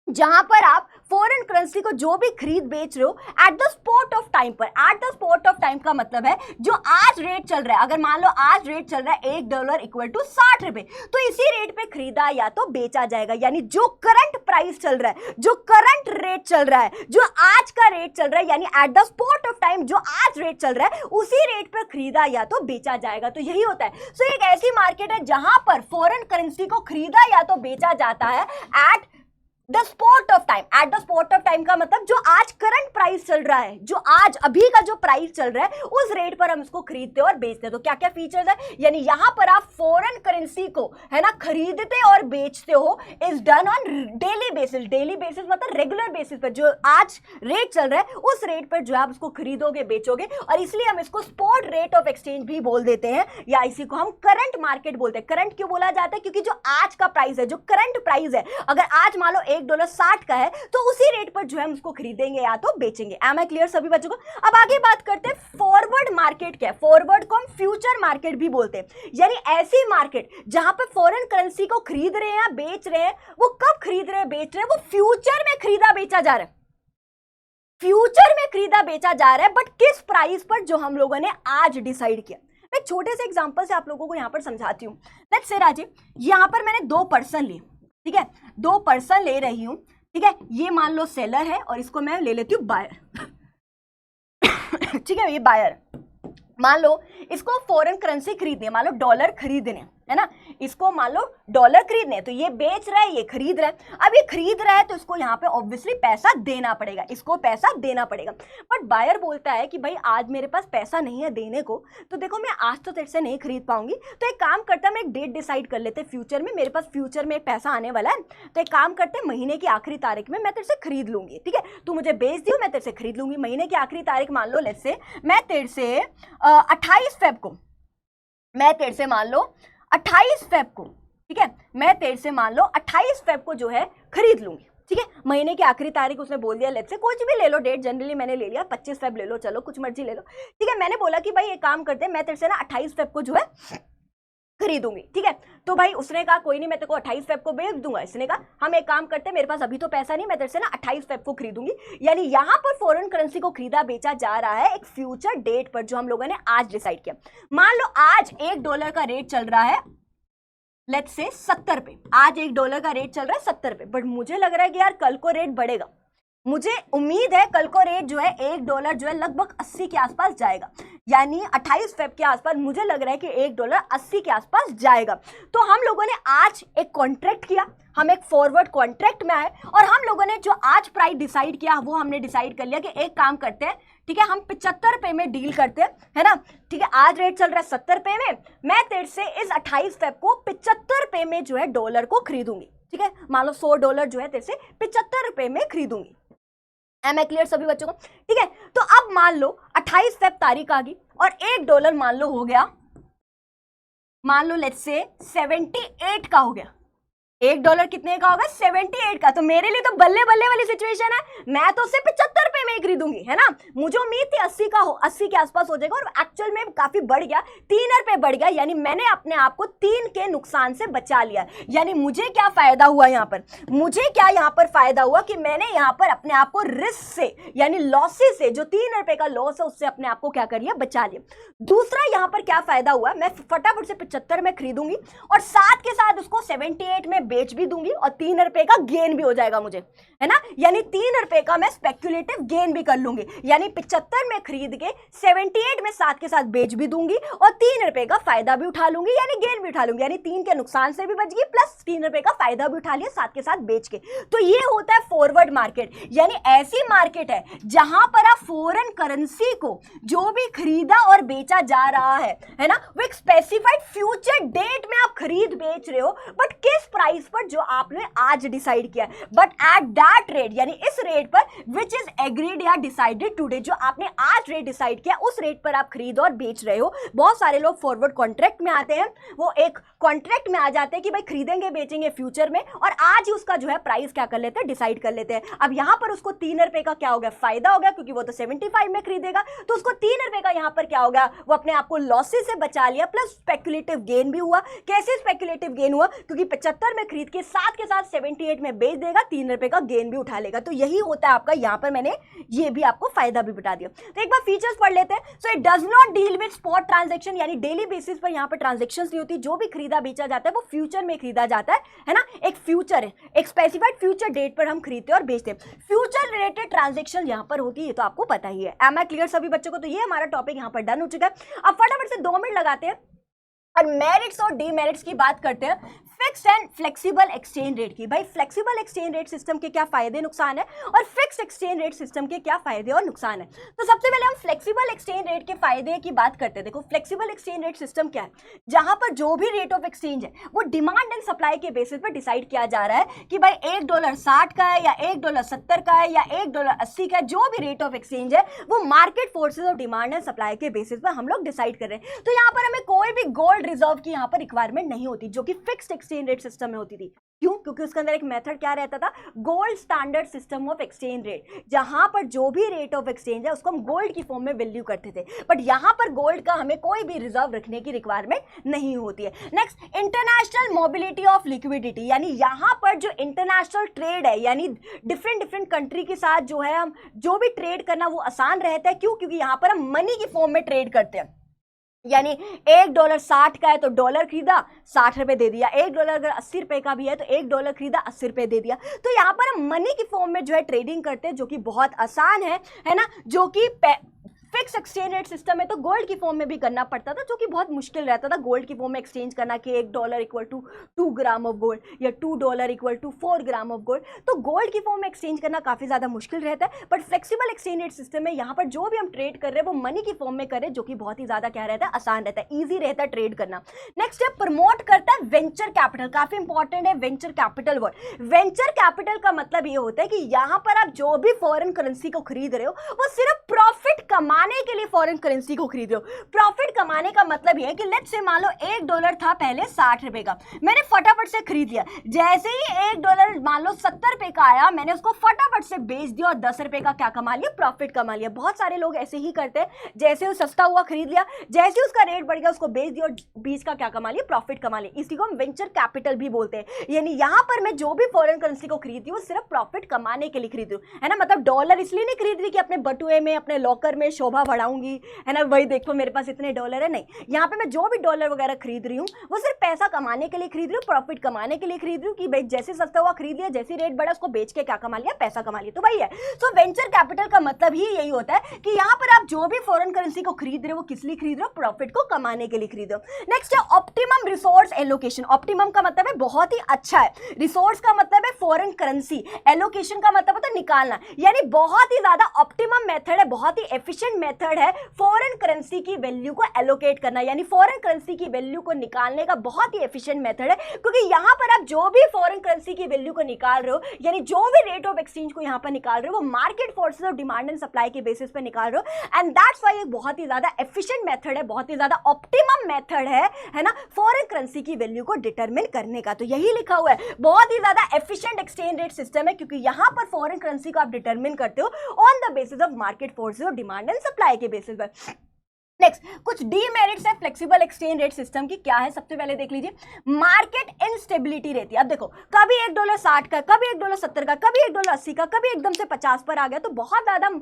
जहां पर आप फॉरेन करेंसी को जो भी खरीद बेच रहे हो at the spot of time पर। At the spot of time का मतलब है जो आज रेट चल रहा है, अगर मान लो आज रेट चल रहा है $1 इक्वल टू 60 रुपए, तो इसी रेट पे खरीदा या तो बेचा जाएगा। यानी जो करंट प्राइस चल रहा है, जो करंट रेट चल रहा है, जो आज का रेट चल रहा है, यानी eight the spot of time जो आज रेट चल रहा है उसी रेट पे खरीदा या तो बेचा जाएगा। तो यही होता है। सो एक ऐसी मार्केट है जहां पर फॉरेन करेंसी को खरीदा या तो बेचा जाता है eight the spot of time. Eight the spot of time का मतलब जो आज करंट प्राइस चल रहा है, जो आज अभी का जो प्राइस चल रहा है उस रेट पर हम इसको खरीदते और बेचते हैं। तो क्या क्या फीचर्स है, यानी यहां पर आप फॉरेन करेंसी को है ना खरीदते और बेचते हो is done on daily basis. Daily basis मतलब रेगुलर बेसिस पर, जो आज रेट चल रहा है उस रेट पर जो आप उसको खरीदोगे बेचोगे, और इसलिए हम इसको स्पॉट रेट ऑफ एक्सचेंज भी बोल देते हैं, या इसी को हम करंट मार्केट बोलते हैं। करंट क्यों बोला जाता है, क्योंकि जो आज का प्राइस है, जो करंट प्राइस है, अगर आज मान लो $1.60 का है तो उसी रेट पर जो है हम उसको खरीदेंगे या तो बेचेंगे। एम आई क्लियर सभी बच्चों को? अब आगे बात करते हैं फॉरवर्ड मार्केट क्या है। फॉरवर्ड को हम फ्यूचर मार्केट भी बोलते हैं, यानी ऐसी मार्केट जहां पर फॉरेन करेंसी को खरीद रहे हैं या बेच रहे हैं, वो कब खरीद रहे हैं बेच रहे हैं, वो फ्यूचर में खरीदा बेचा जा रहा है, फ्यूचर में खरीदा बेचा जा रहा है, बट किस प्राइस पर, जो हम लोगों ने आज डिसाइड किया। मैं छोटे से एग्जांपल से आप लोगों को यहां पर समझाती हूं। लेट्स से राजे यहां पर मैंने 2 पर्सन लिए, ठीक है, 2 पर्सन ले रही हूं, ठीक है। ये मान लो सेलर है और इसको मैं ले लेती हूँ बायर ठीक है, ये बायर। मान लो इसको फॉरेन करेंसी खरीदनी है, मान लो डॉलर खरीदने है ना, इसको मान लो डॉलर खरीदने, तो ये बेच रहा है, ये खरीद रहा है। अब ये खरीद रहा है तो इसको यहाँ पे ऑब्वियसली पैसा देना पड़ेगा, इसको पैसा देना पड़ेगा। बट बायर बोलता है कि भाई आज मेरे पास पैसा नहीं है देने को, तो देखो मैं आज तो तेरे से नहीं खरीद पाऊंगी, तो एक काम करता है, मैं एक डेट डिसाइड कर लेते फ्यूचर में, मेरे पास फ्यूचर में एक पैसा आने वाला है, तो एक काम करते हैं महीने की आखिरी तारीख में मैं तेरे से खरीद लूंगी, ठीक है, तू मुझे बेच दियो, मैं तेरे से खरीद लूंगी। महीने की आखिरी तारीख मान लो लेट्स से मैं तेरे से 28 फेब को, मैं तेरे से मान लो 28 फेब को, ठीक है, मैं तेरे से मान लो 28 फेब को जो है खरीद लूंगी, ठीक है। महीने की आखिरी तारीख उसने बोल दिया, लेट्स से कुछ भी ले लो डेट, जनरली मैंने ले लिया 25 फेब ले लो, चलो कुछ मर्जी ले लो, ठीक है। मैंने बोला कि भाई एक काम करते हैं, मैं तेरे से ना 28 फेब को जो है खरीदूंगी, ठीक है। तो भाई उसने कहा कोई नहीं, मैं तेरे को 28 फेब को बेच दूंगा। इसने कहा हम एक काम करते हैं, मेरे पास अभी तो पैसा नहीं, मैं तेरे से ना 28 फेब को खरीदूंगी। यानी यहां पर फॉरेन करेंसी को खरीदा बेचा जा रहा है एक फ्यूचर डेट पर, जो हम लोगों ने आज डिसाइड किया। मान लो आज $1 का रेट चल रहा है लेट्स से 70 रुपए, आज $1 का रेट चल रहा है 70 रुपए, बट मुझे लग रहा है कि यार कल को रेट बढ़ेगा, मुझे उम्मीद है कल को रेट जो है $1 जो है लगभग 80 के आसपास जाएगा, यानी 28 फेब के आसपास मुझे लग रहा है कि $1 80 के आसपास जाएगा। तो हम लोगों ने आज एक कॉन्ट्रैक्ट किया, हम एक फॉरवर्ड कॉन्ट्रैक्ट में आए, और हम लोगों ने जो आज प्राइस डिसाइड किया वो हमने डिसाइड कर लिया कि एक काम करते हैं, ठीक है, हम 75 रुपए में डील करते हैं, है ना, ठीक है। आज रेट चल रहा है 70 रुपए में, मैं तेरे से इस 28 फेब को 75 रुपए में जो है डॉलर को खरीदूंगी, ठीक है। मान लो $100 जो है तेरे से 75 रुपए में खरीदूंगी। एम आई क्लियर सभी बच्चों को? ठीक है। तो अब मान लो 28 फेब तारीख आ गई और $1 मान लो हो गया, मान लो लेट्स से 78 का हो गया। $1 कितने का होगा? 78 का। तो मेरे लिए तो बल्ले बल्ले वाली सिचुएशन है, मैं तो उसे 75 रुपए में ही खरीदूंगी, है ना। मुझे उम्मीद थी 80 के आसपास हो जाएगा और एक्चुअल में काफी बढ़ गया, 3 रुपए बढ़ गया, यानी मैंने अपने आप को 3 के नुकसान से बचा लिया। यानी मुझे क्या फायदा हुआ यहाँ पर, मुझे क्या यहाँ पर फायदा हुआ कि मैंने यहाँ पर अपने आप को रिस्क से यानी लॉसेस से, जो 3 रुपए का लॉस है उससे अपने आप को क्या कर लिया, बचा लिया। दूसरा यहाँ पर क्या फायदा हुआ, मैं फटाफट से 75 में खरीदूंगी और साथ के साथ उसको 78 में बेच भी दूंगी और 3 रुपए का गेन भी हो जाएगा मुझे, है ना। यानी 3 रुपए का मैं स्पेक्युलेटिव गेन भी कर लूंगी, यानी 75 में खरीद के 78 में साथ के साथ बेच भी दूंगी और 3 रुपए का फायदा भी उठा लूंगी, यानी गेन भी उठा लूंगी, यानी 3 के नुकसान से भी बच गई प्लस 3 रुपए का फायदा भी उठा लिया साथ के साथ बेच के। तो ये होता है फॉरवर्ड मार्केट, यानी ऐसी मार्केट है जहां पर आप फॉरेन करेंसी को जो भी खरीदा और बेचा जा रहा है ना, वो एक स्पेसिफाइड फ्यूचर डेट में आप खरीद बेच रहे हो, बट किस प्राइस पर, जो आपने आज डिसाइड किया, बट एट दैट रेट, यानी इस रेट पर विच इज एग्रीड या डिसाइडेड टुडे, जो आपने आज रेट डिसाइड किया उस रेट पर आप खरीद और बेच रहे हो। बहुत सारे लोग फॉरवर्ड कॉन्ट्रैक्ट में आते हैं, वो एक कॉन्ट्रैक्ट में आ जाते हैं कि भाई खरीदेंगे बेचेंगे फ्यूचर में, और आज ही उसका जो है प्राइस क्या कर लेते हैं, डिसाइड कर लेते हैं। अब यहां पर उसको 3 रुपए का क्या हो गया, फायदा हो गया, क्योंकि वो तो 75 में खरीदेगा, तो उसको 3 रुपए का यहां पर क्या हो गया, वो अपने आप को लॉसेस से बचा लिया, प्लस स्पेक्युलेटिव गेन भी हुआ। कैसे स्पेक्युलेटिव गेन हुआ, क्योंकि 75 में खरीद के साथ 78 में बेच देगा, 3 रुपए का गेन भी उठा लेगा। तो यही होता है आपका, यहां पर मैंने ये भी आपको फायदा भी बता दिया। तो एक बार फीचर्स पढ़ लेते हैं। So it does not deal with spot transaction, यानी डेली बेसिस पर यहां पर ट्रांजैक्शंस नहीं होती, जो भी खरीदा बेचा जाता है वो फ्यूचर में खरीदा जाता है ना। एक फ्यूचर है, एक स्पेसिफाइड फ्यूचर डेट पर हम खरीदते और बेचते हैं, फ्यूचर रिलेटेड ट्रांजैक्शन यहां पर होती है, तो आपको पता ही है। एम आई क्लियर सभी बच्चों को। तो ये हमारा टॉपिक यहां पर डन हो चुका है। अब फटाफट से 2 मिनट लगाते हैं और मेरिट्स और डीमेरिट्स की बात करते हैं, fixed and flexible exchange rate की। भाई फ्लेक्सिबल एक्सचेंज रेट सिस्टम के क्या फायदे नुकसान है और फिक्स्ड एक्सचेंज रेट सिस्टम के क्या फायदे और नुकसान है। तो सबसे पहले हम फ्लेक्सिबल एक्सचेंज रेट के फायदे की बात करते हैं। देखो फ्लेक्सिबल एक्सचेंज रेट सिस्टम क्या है, जहां पर जो भी रेट ऑफ एक्सचेंज है वो डिमांड एंड सप्लाई के बेसिस पर डिसाइड किया जा रहा है कि भाई $1.60 का है या $1.70 का है या $1.80 का है, जो भी रेट ऑफ एक्सचेंज है वो market forces of demand and supply के बेसिस पर हम लोग डिसाइड कर रहे हैं। तो यहाँ पर हमें कोई भी गोल्ड रिजर्व की यहाँ पर रिक्वायरमेंट नहीं होती, जो कि फिक्स्ड एक्सचेंज रेट सिस्टम में होती थी। क्यों? क्योंकि उसके अंदर एक मेथड क्या रहता था, gold standard system of exchange rate, जहां पर जो भी रेट ऑफ एक्सचेंज है उसको हम गोल्ड की फॉर्म में वैल्यू करते थे, बट यहां पर गोल्ड का हमें कोई भी रिजर्व रखने की रिक्वायरमेंट नहीं होती है। Next, international mobility of liquidity, यानी यहां पर जो इंटरनेशनल ट्रेड है, यानी डिफरेंट कंट्री के साथ जो है हम जो भी ट्रेड करना वो आसान रहता है। क्यों? क्योंकि यहां पर हम मनी की फॉर्म में ट्रेड करते हैं, यानी $1.60 का है तो डॉलर खरीदा 60 रुपए दे दिया, $1 अगर 80 रुपए का भी है तो $1 खरीदा 80 रुपए दे दिया। तो यहाँ पर हम मनी की फॉर्म में जो है ट्रेडिंग करते हैं, जो कि बहुत आसान है ना। जो कि फिक्स एक्सचेंज रेट सिस्टम में तो गोल्ड की फॉर्म में भी करना पड़ता था, जो कि बहुत मुश्किल रहता था गोल्ड की फॉर्म में एक्सचेंज करना, कि $1 equal to 2 gram of gold या $2 equal to 4 gram of gold. तो गोल्ड की फॉर्म में एक्सचेंज करना काफी ज्यादा मुश्किल रहता है, but flexible exchange rate system में यहाँ पर जो भी हम ट्रेड कर रहे हैं वो मनी की फॉर्म में कर रहे हैं, जो कि बहुत ही ज्यादा क्या रहता है, आसान रहता है, ईजी रहता है ट्रेड करना। नेक्स्ट है प्रमोट करता है वेंचर कैपिटल, काफी इंपॉर्टेंट है venture capital word. Venture capital का मतलब ये होता है कि यहाँ पर आप जो भी फॉरेन करेंसी को खरीद रहे हो वो सिर्फ प्रॉफिट कमाने के लिए फॉरेन करेंसी को खरीदो। प्रॉफिट कमाने का मतलब ये है कि लेट्स से मान लो $1 था पहले 60 रुपए का, मैंने फटाफट से खरीद लिया, जैसे ही $1 मान लो 70 रुपए का आया, मैंने उसको फटाफट से बेच दिया और 10 रुपए का क्या कमा लिया, प्रॉफिट कमा लिया। बहुत सारे लोग ऐसे ही करते हैं, जैसे वो सस्ता हुआ खरीद लिया, जैसे उसका रेट बढ़ गया उसको बेच दिया और बीच का क्या कमा लिया, प्रॉफिट कमा लिया। इसी को हम वेंचर कैपिटल भी बोलते हैं। यानी यहाँ पर मैं जो भी फॉरेन करेंसी को खरीदती हूँ सिर्फ प्रॉफिट कमाने के लिए खरीद रही हूँ, है ना। मतलब डॉलर इसलिए नहीं खरीद रही कि अपने बटुए में अपने लॉकर में शोभा बढ़ाऊंगी, है ना, वही देखो मेरे पास इतने डॉलर है, नहीं। यहाँ पे मैं जो भी डॉलर वगैरह खरीद रही हूँ वो सिर्फ पैसा कमाने के लिए खरीद रही हूँ, प्रॉफिट कमाने के लिए खरीद रही हूँ, कि भाई जैसे सस्ता हुआ खरीद लिया, जैसे रेट बढ़ा उसको बेच के क्या कमा लिया, पैसा कमा लिया। तो भाई है, सो वेंचर कैपिटल का मतलब ही यही होता है कि यहाँ पर आप जो भी फॉरेन करेंसी को खरीद रहे हो वो किस लिए खरीद रहे हो, प्रॉफिट को कमाने के लिए खरीद रहे हो। नेक्स्ट है ऑप्टिमम रिसोर्स एलोकेशन। ऑप्टिमम का मतलब है बहुत ही अच्छा है, रिसोर्स का मतलब है फॉरेन करेंसी, एलोकेशन का मतलब होता है निकालना, यानी बहुत ही ज्यादा ऑप्टिमम मेथड है, बहुत ही एफिशिएंट मेथड है फॉरेन करेंसी की वैल्यू को एलोकेट करना, यानी फॉरेन करेंसी की वैल्यू को निकालने का बहुत ही एफिशिएंट मेथड है, क्योंकि यहां पर आप जो भी फॉरेन करेंसी की वैल्यू को निकाल रहे हो, यानी जो भी रेट ऑफ एक्सचेंज को यहां पर निकाल रहे हो, वो मार्केट फोर्सेस और डिमांड एंड सप्लाई के बेसिस पे निकाल रहे हो। एंड दैट्स व्हाई एक बहुत ही ज्यादा एफिशिएंट मेथड है, बहुत ही ज्यादा ऑप्टिमम मेथड है ना, फॉरेन करेंसी की वैल्यू को डिटरमिन करने का। तो यही लिखा हुआ है, बहुत ही ज्यादा एफिशिएंट एक्सचेंज रेट सिस्टम है, क्योंकि यहां पर फॉरेन करेंसी को आप डिटरमिन करते हो on the basis of market forces और डिमांड एंड सप्लाई के बेसिस पर। नेक्स्ट, कुछ डीमेरिट्स है फ्लेक्सिबल एक्सचेंज रेट सिस्टम की। क्या है? सबसे पहले देख लीजिए, मार्केट इनस्टेबिलिटी रहती है। अब देखो, कभी $1.60 का, कभी $1.70 का, कभी $1.80 का, कभी एकदम से 50 पर आ गया, तो बहुत ज्यादा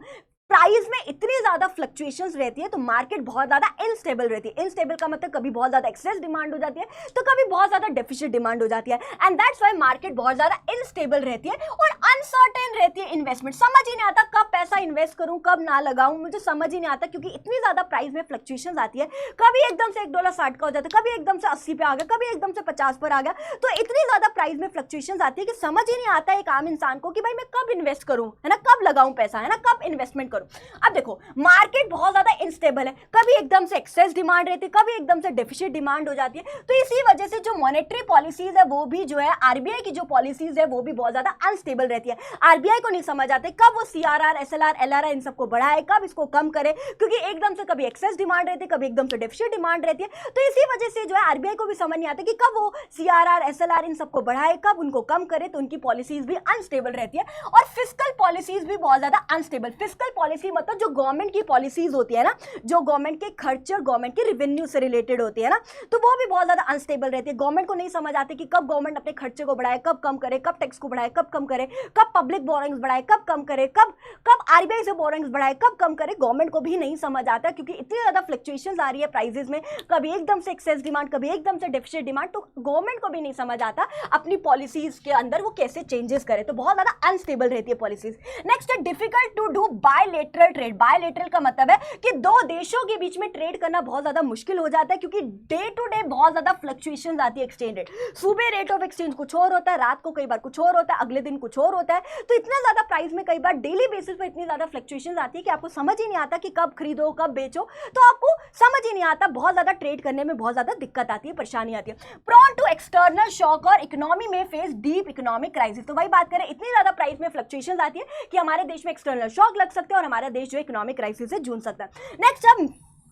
प्राइस में इतनी ज्यादा फ्लक्चुएशंस रहती है, तो मार्केट बहुत ज्यादा इनस्टेबल रहती है। इनस्टेबल का मतलब कभी बहुत ज्यादा एक्सेस डिमांड हो जाती है, तो कभी बहुत ज्यादा डेफिसिट डिमांड हो जाती है, एंड दैट्स व्हाई मार्केट बहुत ज्यादा इनस्टेबल रहती है और अनसर्टेन रहती है इन्वेस्टमेंट। समझ ही नहीं आता कब पैसा इन्वेस्ट करूं, कब ना लगाऊं, मुझे समझ ही नहीं आता, क्योंकि इतनी ज्यादा प्राइस में फ्लक्चुएशंस आती है। कभी एकदम से $1.60 का हो जाता है, कभी एकदम से 80 पे आ गया, कभी एकदम से 50 पर आ गया, तो इतनी ज्यादा प्राइस में फ्लक्चुएशंस आती है कि समझ ही नहीं आता एक आम इंसान को कि भाई मैं कब इन्वेस्ट करूं, है ना, कब लगाऊं पैसा, है ना, कब इन्वेस्टमेंट करूं। अब देखो, मार्केट बहुत ज्यादा इनस्टेबल है, कभी एकदम से एक्सेस डिमांड रहती है, कभी एकदम से डेफिसिट डिमांड हो जाती है, तो इसी वजह से जो मॉनेटरी पॉलिसीज है वो भी जो है, आरबीआई की जो पॉलिसीज है वो भी बहुत ज्यादा अनस्टेबल रहती है। आरबीआई को नहीं समझ आते कब वो सीआरआर, एसएलआर, एलआरआर इन सबको बढ़ाए, कब इसको कम करे, क्योंकि एकदम से कभी एक्सेस डिमांड रहती है, कभी एकदम से डेफिसिट डिमांड रहती है, तो इसी वजह से जो है आरबीआई को भी समझ नहीं आता कि कब वो सीआरआर, एसएलआर इन सबको बढ़ाए, कब उनको कम करे, तो उनकी पॉलिसीज भी अनस्टेबल रहती है। और फिस्कल पॉलिसीज भी बहुत ज्यादा अनस्टेबल। फिस्कल पॉलिसी मतलब जो गवर्नमेंट की पॉलिसीज होती है ना, जो गवर्नमेंट के खर्चे और गवर्नमेंट के रेवेन्यू से रिलेटेड होती है ना, तो वो भी बहुत ज्यादा अनस्टेबल रहती है। गवर्नमेंट को नहीं समझ आती कि कब गवर्नमेंट अपने खर्चे को बढ़ाए, कब कम करे, कब टैक्स को बढ़ाए, कब कम करे, कब पब्लिक बोरिंग्स बढ़ाए, कब कम करे, कब कब आरबीआई से बोरिंग्स बढ़ाए, कब कम करे, गवर्नमेंट को भी नहीं समझ आता, क्योंकि इतनी ज्यादा फ्लक्चुएशंस आ रही है प्राइसेस में, कभी एकदम से एक्सेस डिमांड, कभी एकदम से डेफिसिट डिमांड, तो गवर्नमेंट को भी नहीं समझ आता अपनी पॉलिसीज के अंदर वो कैसे चेंजेस करे, तो बहुत ज्यादा अनस्टेबल रहती है पॉलिसीज। नेक्स्ट है difficult to do bilateral trade. Bilateral का मतलब है कि दो देशों के बीच में ट्रेड करना बहुत ज्यादा मुश्किल हो जाता है, क्योंकि डे टू डे बहुत ज्यादा फ्लक्चुएशंस आती है एक्सचेंज रेट। सुबह रेट ऑफ एक्सचेंज कुछ और होता है, रात को कई बार कुछ और होता है, अगले दिन कुछ और होता है, तो इतना ज्यादा प्राइस में कई बार डेली बेसिस पर इतनी ज्यादा फ्लक्चुएशंस आती है कि आपको समझ ही नहीं आता कि कब खरीदो, कब बेचो, तो आपको समझ ही नहीं आता, बहुत ज्यादा ट्रेड करने में बहुत ज्यादा दिक्कत आती है, परेशानी आती है। प्रोन टू एक्सटर्नल शॉक और इकोनॉमी में फेस डीप इकोनॉमिक क्राइसिस। तो वही बात करें, इतनी ज्यादा प्राइस में फ्लक्चुएशंस आती है कि हमारे देश में एक्सटर्नल शॉक लग सकते हैं और हमारा देश जो इकोनॉमिक क्राइसिस से जूझ सकता है। नेक्स्ट, अब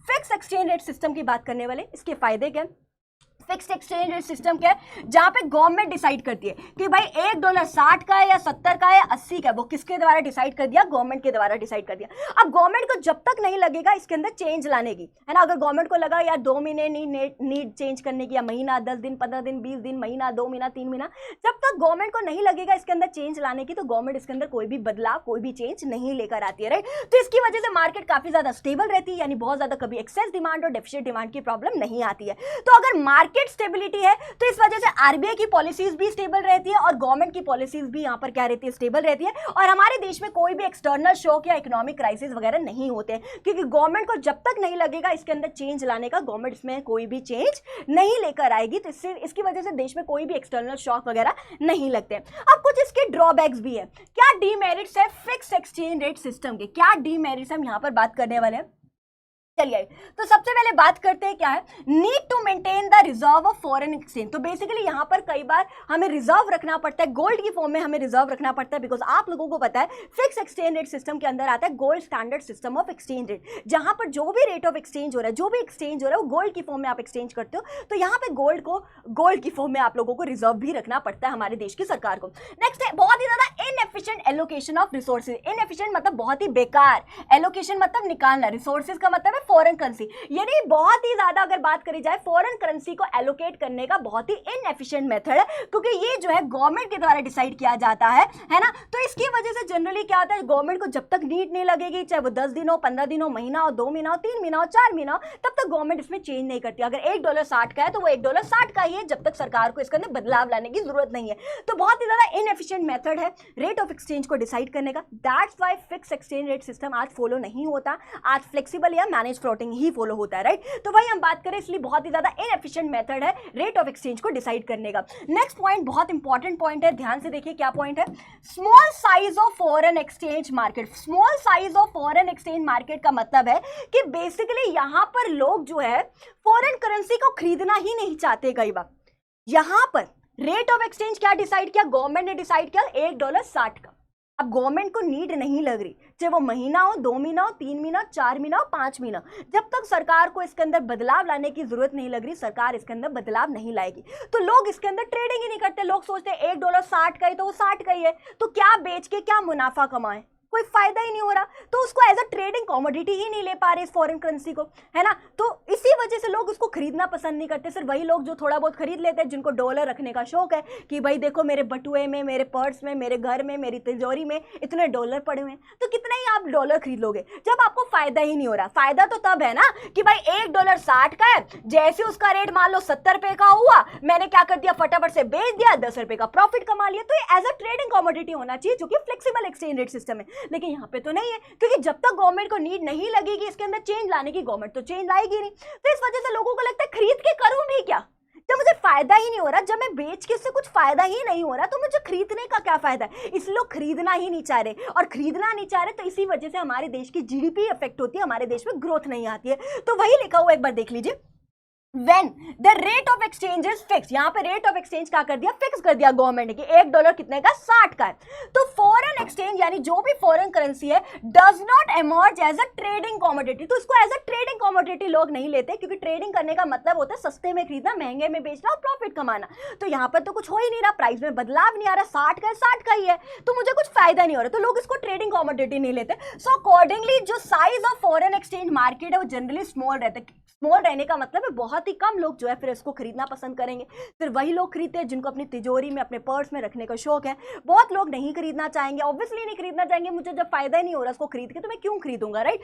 फिक्स एक्सचेंज रेट सिस्टम की बात करने वाले, इसके फायदे क्या? फिक्स्ड एक्सचेंज रेट सिस्टम क्या है? जहां पे गवर्नमेंट डिसाइड करती है कि भाई $1.60 का है या 70 का है या 80 का है, वो किसके द्वारा डिसाइड कर दिया? गवर्नमेंट के द्वारा डिसाइड कर दिया। अब गवर्नमेंट को जब तक नहीं लगेगा इसके अंदर चेंज लाने की, है ना, अगर गवर्नमेंट को लगा यार 2 महीने नीड चेंज करने की, या महीना, 10 दिन, 15 दिन, 20 दिन, महीना, 2 महीना, 3 महीना, जब तक गवर्नमेंट को नहीं लगेगा इसके अंदर चेंज लाने की, तो गवर्नमेंट इसके अंदर कोई भी बदलाव, कोई भी चेंज नहीं लेकर आती है, राइट। तो इसकी वजह से मार्केट काफी ज्यादा स्टेबल रहती है, यानी बहुत ज्यादा कभी एक्सेस डिमांड और डेफिसिट डिमांड की प्रॉब्लम नहीं आती है। तो अगर मार्केट स्टेबिलिटी है तो इस वजह से आरबीआई की पॉलिसीज भी स्टेबल रहती है और गवर्नमेंट की पॉलिसीज भी यहां पर क्या रहती है? स्टेबल रहती है, और हमारे देश में कोई भी एक्सटर्नल शॉक या इकोनॉमिक क्राइसिस वगैरह नहीं होते हैं, क्योंकि गवर्नमेंट को जब तक नहीं लगेगा इसके अंदर चेंज लाने का, गवर्नमेंट इसमें कोई भी चेंज नहीं लेकर आएगी, तो इससे इसकी वजह से देश में कोई भी एक्सटर्नल शॉक वगैरह नहीं लगते। अब कुछ इसके ड्रॉबैक्स भी है। क्या डीमेरिट्स है फिक्स एक्सचेंज रेट सिस्टम के? क्या डीमेरिट्स हम यहां पर बात करने वाले हैं। चलिए, तो सबसे पहले बात करते हैं क्या है, need to maintain the reserve of foreign exchange. तो बेसिकली यहां पर कई बार हमें रिजर्व रखना पड़ता है, गोल्ड की फॉर्म में हमें रिजर्व रखना पड़ता है, बिकॉज आप लोगों को पता है फिक्स एक्सचेंज रेट सिस्टम के अंदर आता है gold standard system of exchange rate, जहां पर जो भी रेट ऑफ एक्सचेंज हो रहा है, जो भी एक्सचेंज हो रहा है वो गोल्ड की फॉर्म में आप एक्सचेंज करते हो, तो यहाँ पे गोल्ड की फॉर्म में आप लोगों को रिजर्व भी रखना पड़ता है हमारे देश की सरकार को। नेक्स्ट है बहुत ही ज्यादा inefficient allocation of resources. Inefficient मतलब बहुत ही बेकार, एलोकेशन मतलब निकालना, रिसोर्सेज का मतलब है फॉरेन करेंसी, यानी बहुत ही ज्यादा अगर बात करी जाए फॉरेन करेंसी को एलोकेट करने का बहुत ही इनएफिशिएंट मेथड है, क्योंकि ये जो है गवर्नमेंट के द्वारा डिसाइड किया जाता है ना। तो इसकी वजह से जनरली क्या होता है, गवर्नमेंट को जब तक नीड नहीं लगेगी, चाहे वो 10 दिन हो, 15 दिन हो, महीना हो, 2 महीना हो, 3 महीना हो, 4 महीना हो, तब तक गवर्नमेंट इसमें चेंज नहीं करती। अगर $1.60 का है तो वो $1.60 का ही है, जब तक सरकार को इसके अंदर बदलाव लाने की जरूरत नहीं है। तो बहुत ही ज्यादा इनएफिशिएंट मेथड है रेट ऑफ एक्सचेंज को डिसाइड करने का। That's why fix exchange rate system आज फॉलो नहीं होता, आज फ्लेक्सिबल या मैनेज एक्सचेंज फ्लोटिंग ही फॉलो होता है, राइट। तो वही हम बात करें, इसलिए बहुत ही ज्यादा इनएफिशिएंट मेथड है रेट ऑफ एक्सचेंज को डिसाइड करने का। नेक्स्ट पॉइंट बहुत इंपॉर्टेंट पॉइंट है, ध्यान से देखिए क्या पॉइंट है। Small size of foreign exchange market. Small size of foreign exchange market का मतलब है कि बेसिकली यहां पर लोग जो है फॉरेन करेंसी को खरीदना ही नहीं चाहते। कई बार यहां पर रेट ऑफ एक्सचेंज क्या डिसाइड किया, गवर्नमेंट ने डिसाइड किया $1.60 का। अब गवर्नमेंट को नीड नहीं लग रही, चाहे वो महीना हो, 2 महीना हो, 3 महीना, 4 महीना हो, 5 महीना, जब तक सरकार को इसके अंदर बदलाव लाने की जरूरत नहीं लग रही, सरकार इसके अंदर बदलाव नहीं लाएगी, तो लोग इसके अंदर ट्रेडिंग ही नहीं करते। लोग सोचते हैं $1.60 का ही, तो वो 60 का ही है, तो क्या बेच के क्या मुनाफा कमाए, कोई फायदा ही नहीं हो रहा, तो उसको एज अ ट्रेडिंग कमोडिटी ही नहीं ले पा रहे इस फॉरेन करेंसी को, है ना। तो इसी वजह से लोग उसको खरीदना पसंद नहीं करते। सिर्फ वही लोग जो थोड़ा बहुत खरीद लेते हैं, जिनको डॉलर रखने का शौक है कि भाई देखो मेरे बटुए में, मेरे पर्स में, मेरे घर में, मेरी तिजोरी में इतने डॉलर पड़े हुए हैं, तो कितना ही आप डॉलर खरीद लोगे जब आपको फायदा ही नहीं हो रहा। फायदा तो तब है ना कि भाई $1.60 का है, जैसे उसका रेट मान लो 70 रुपए का हुआ, मैंने क्या कर दिया, फटाफट से बेच दिया, 10 रुपए का प्रॉफिट कमा लिया। तो ये एज अ ट्रेडिंग कमोडिटी होना चाहिए, जो कि फ्लेक्सिबल एक्सचेंज रेट सिस्टम है। लेकिन यहाँ पे तो नहीं है, क्योंकि जब तक गवर्नमेंट को नीड नहीं लगेगी इसके अंदर चेंज लाने की, गवर्नमेंट तो चेंज लाएगी नहीं। तो इस वजह से लोगों को लगता है खरीद के करूं भी क्या, जब मुझे फायदा ही नहीं हो रहा, जब मैं बेच के इससे कुछ फायदा ही नहीं हो रहा, तो मुझे खरीदने का क्या फायदा है। इसलिए लोग खरीदना ही नहीं चाह रहे, और खरीदना नहीं चाह रहे तो इसी वजह से हमारे देश की जीडीपी इफेक्ट होती है, हमारे देश में ग्रोथ नहीं आती है। तो वही लिखा हुआ एक बार देख लीजिए, When the rate of exchange is fixed, यहां पे रेट ऑफ एक्सचेंज क्या कर दिया, फिक्स कर दिया गवर्नमेंट ने कि $1 कितने का, 60 का है। तो फॉरेन एक्सचेंज यानी जो भी फॉरेन करेंसी है does not emerge as a trading commodity. तो इसको एज अ ट्रेडिंग कमोडिटी लोग नहीं लेते, क्योंकि ट्रेडिंग करने का मतलब होता है सस्ते में खरीदना, महंगे में बेचना और प्रॉफिट कमाना। तो यहां पर तो कुछ हो ही नहीं रहा, प्राइस में बदलाव नहीं आ रहा, 60 का है, 60 का ही है, तो मुझे कुछ फायदा नहीं हो रहा, तो लोग इसको ट्रेडिंग कमोडिटी नहीं लेते। सो अकॉर्डिंगली जो size of foreign exchange market है वो जनरली स्मॉल रहता है। स्मॉल रहने का मतलब है बहुत ही कम लोग जो है फिर इसको खरीदना पसंद करेंगे। फिर वही लोग खरीदते हैं जिनको अपनी तिजोरी में, अपने पर्स में रखने का शौक है। बहुत लोग नहीं खरीदना चाहेंगे, ऑब्वियसली नहीं खरीदना चाहेंगे, मुझे जब फायदा ही नहीं हो रहा उसको खरीद के, तो मैं क्यों खरीदूंगा, राइट।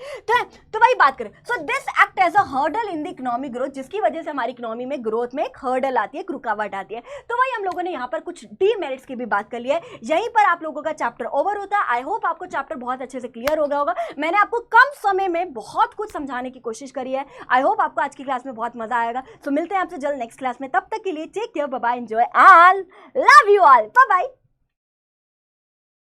तो वही बात करें, so this act as a hurdle in the economic growth, जिसकी वजह से हमारी इकोनॉमी में ग्रोथ में एक हर्डल आती है, एक रुकावट आती है। तो वही हम लोगों ने यहाँ पर कुछ डीमेरिट्स की भी बात कर लिया है। यहीं पर आप लोगों का चैप्टर ओवर होता है। आई होप आपको चैप्टर बहुत अच्छे से क्लियर हो गया होगा। मैंने आपको कम समय में बहुत कुछ समझाने की कोशिश करी है। आई होप आपको आज की क्लास में बहुत मजा आएगा। सो मिलते हैं आपसे जल्द नेक्स्ट क्लास में, तब तक के लिए take care, bye bye, enjoy all, love you all, bye bye.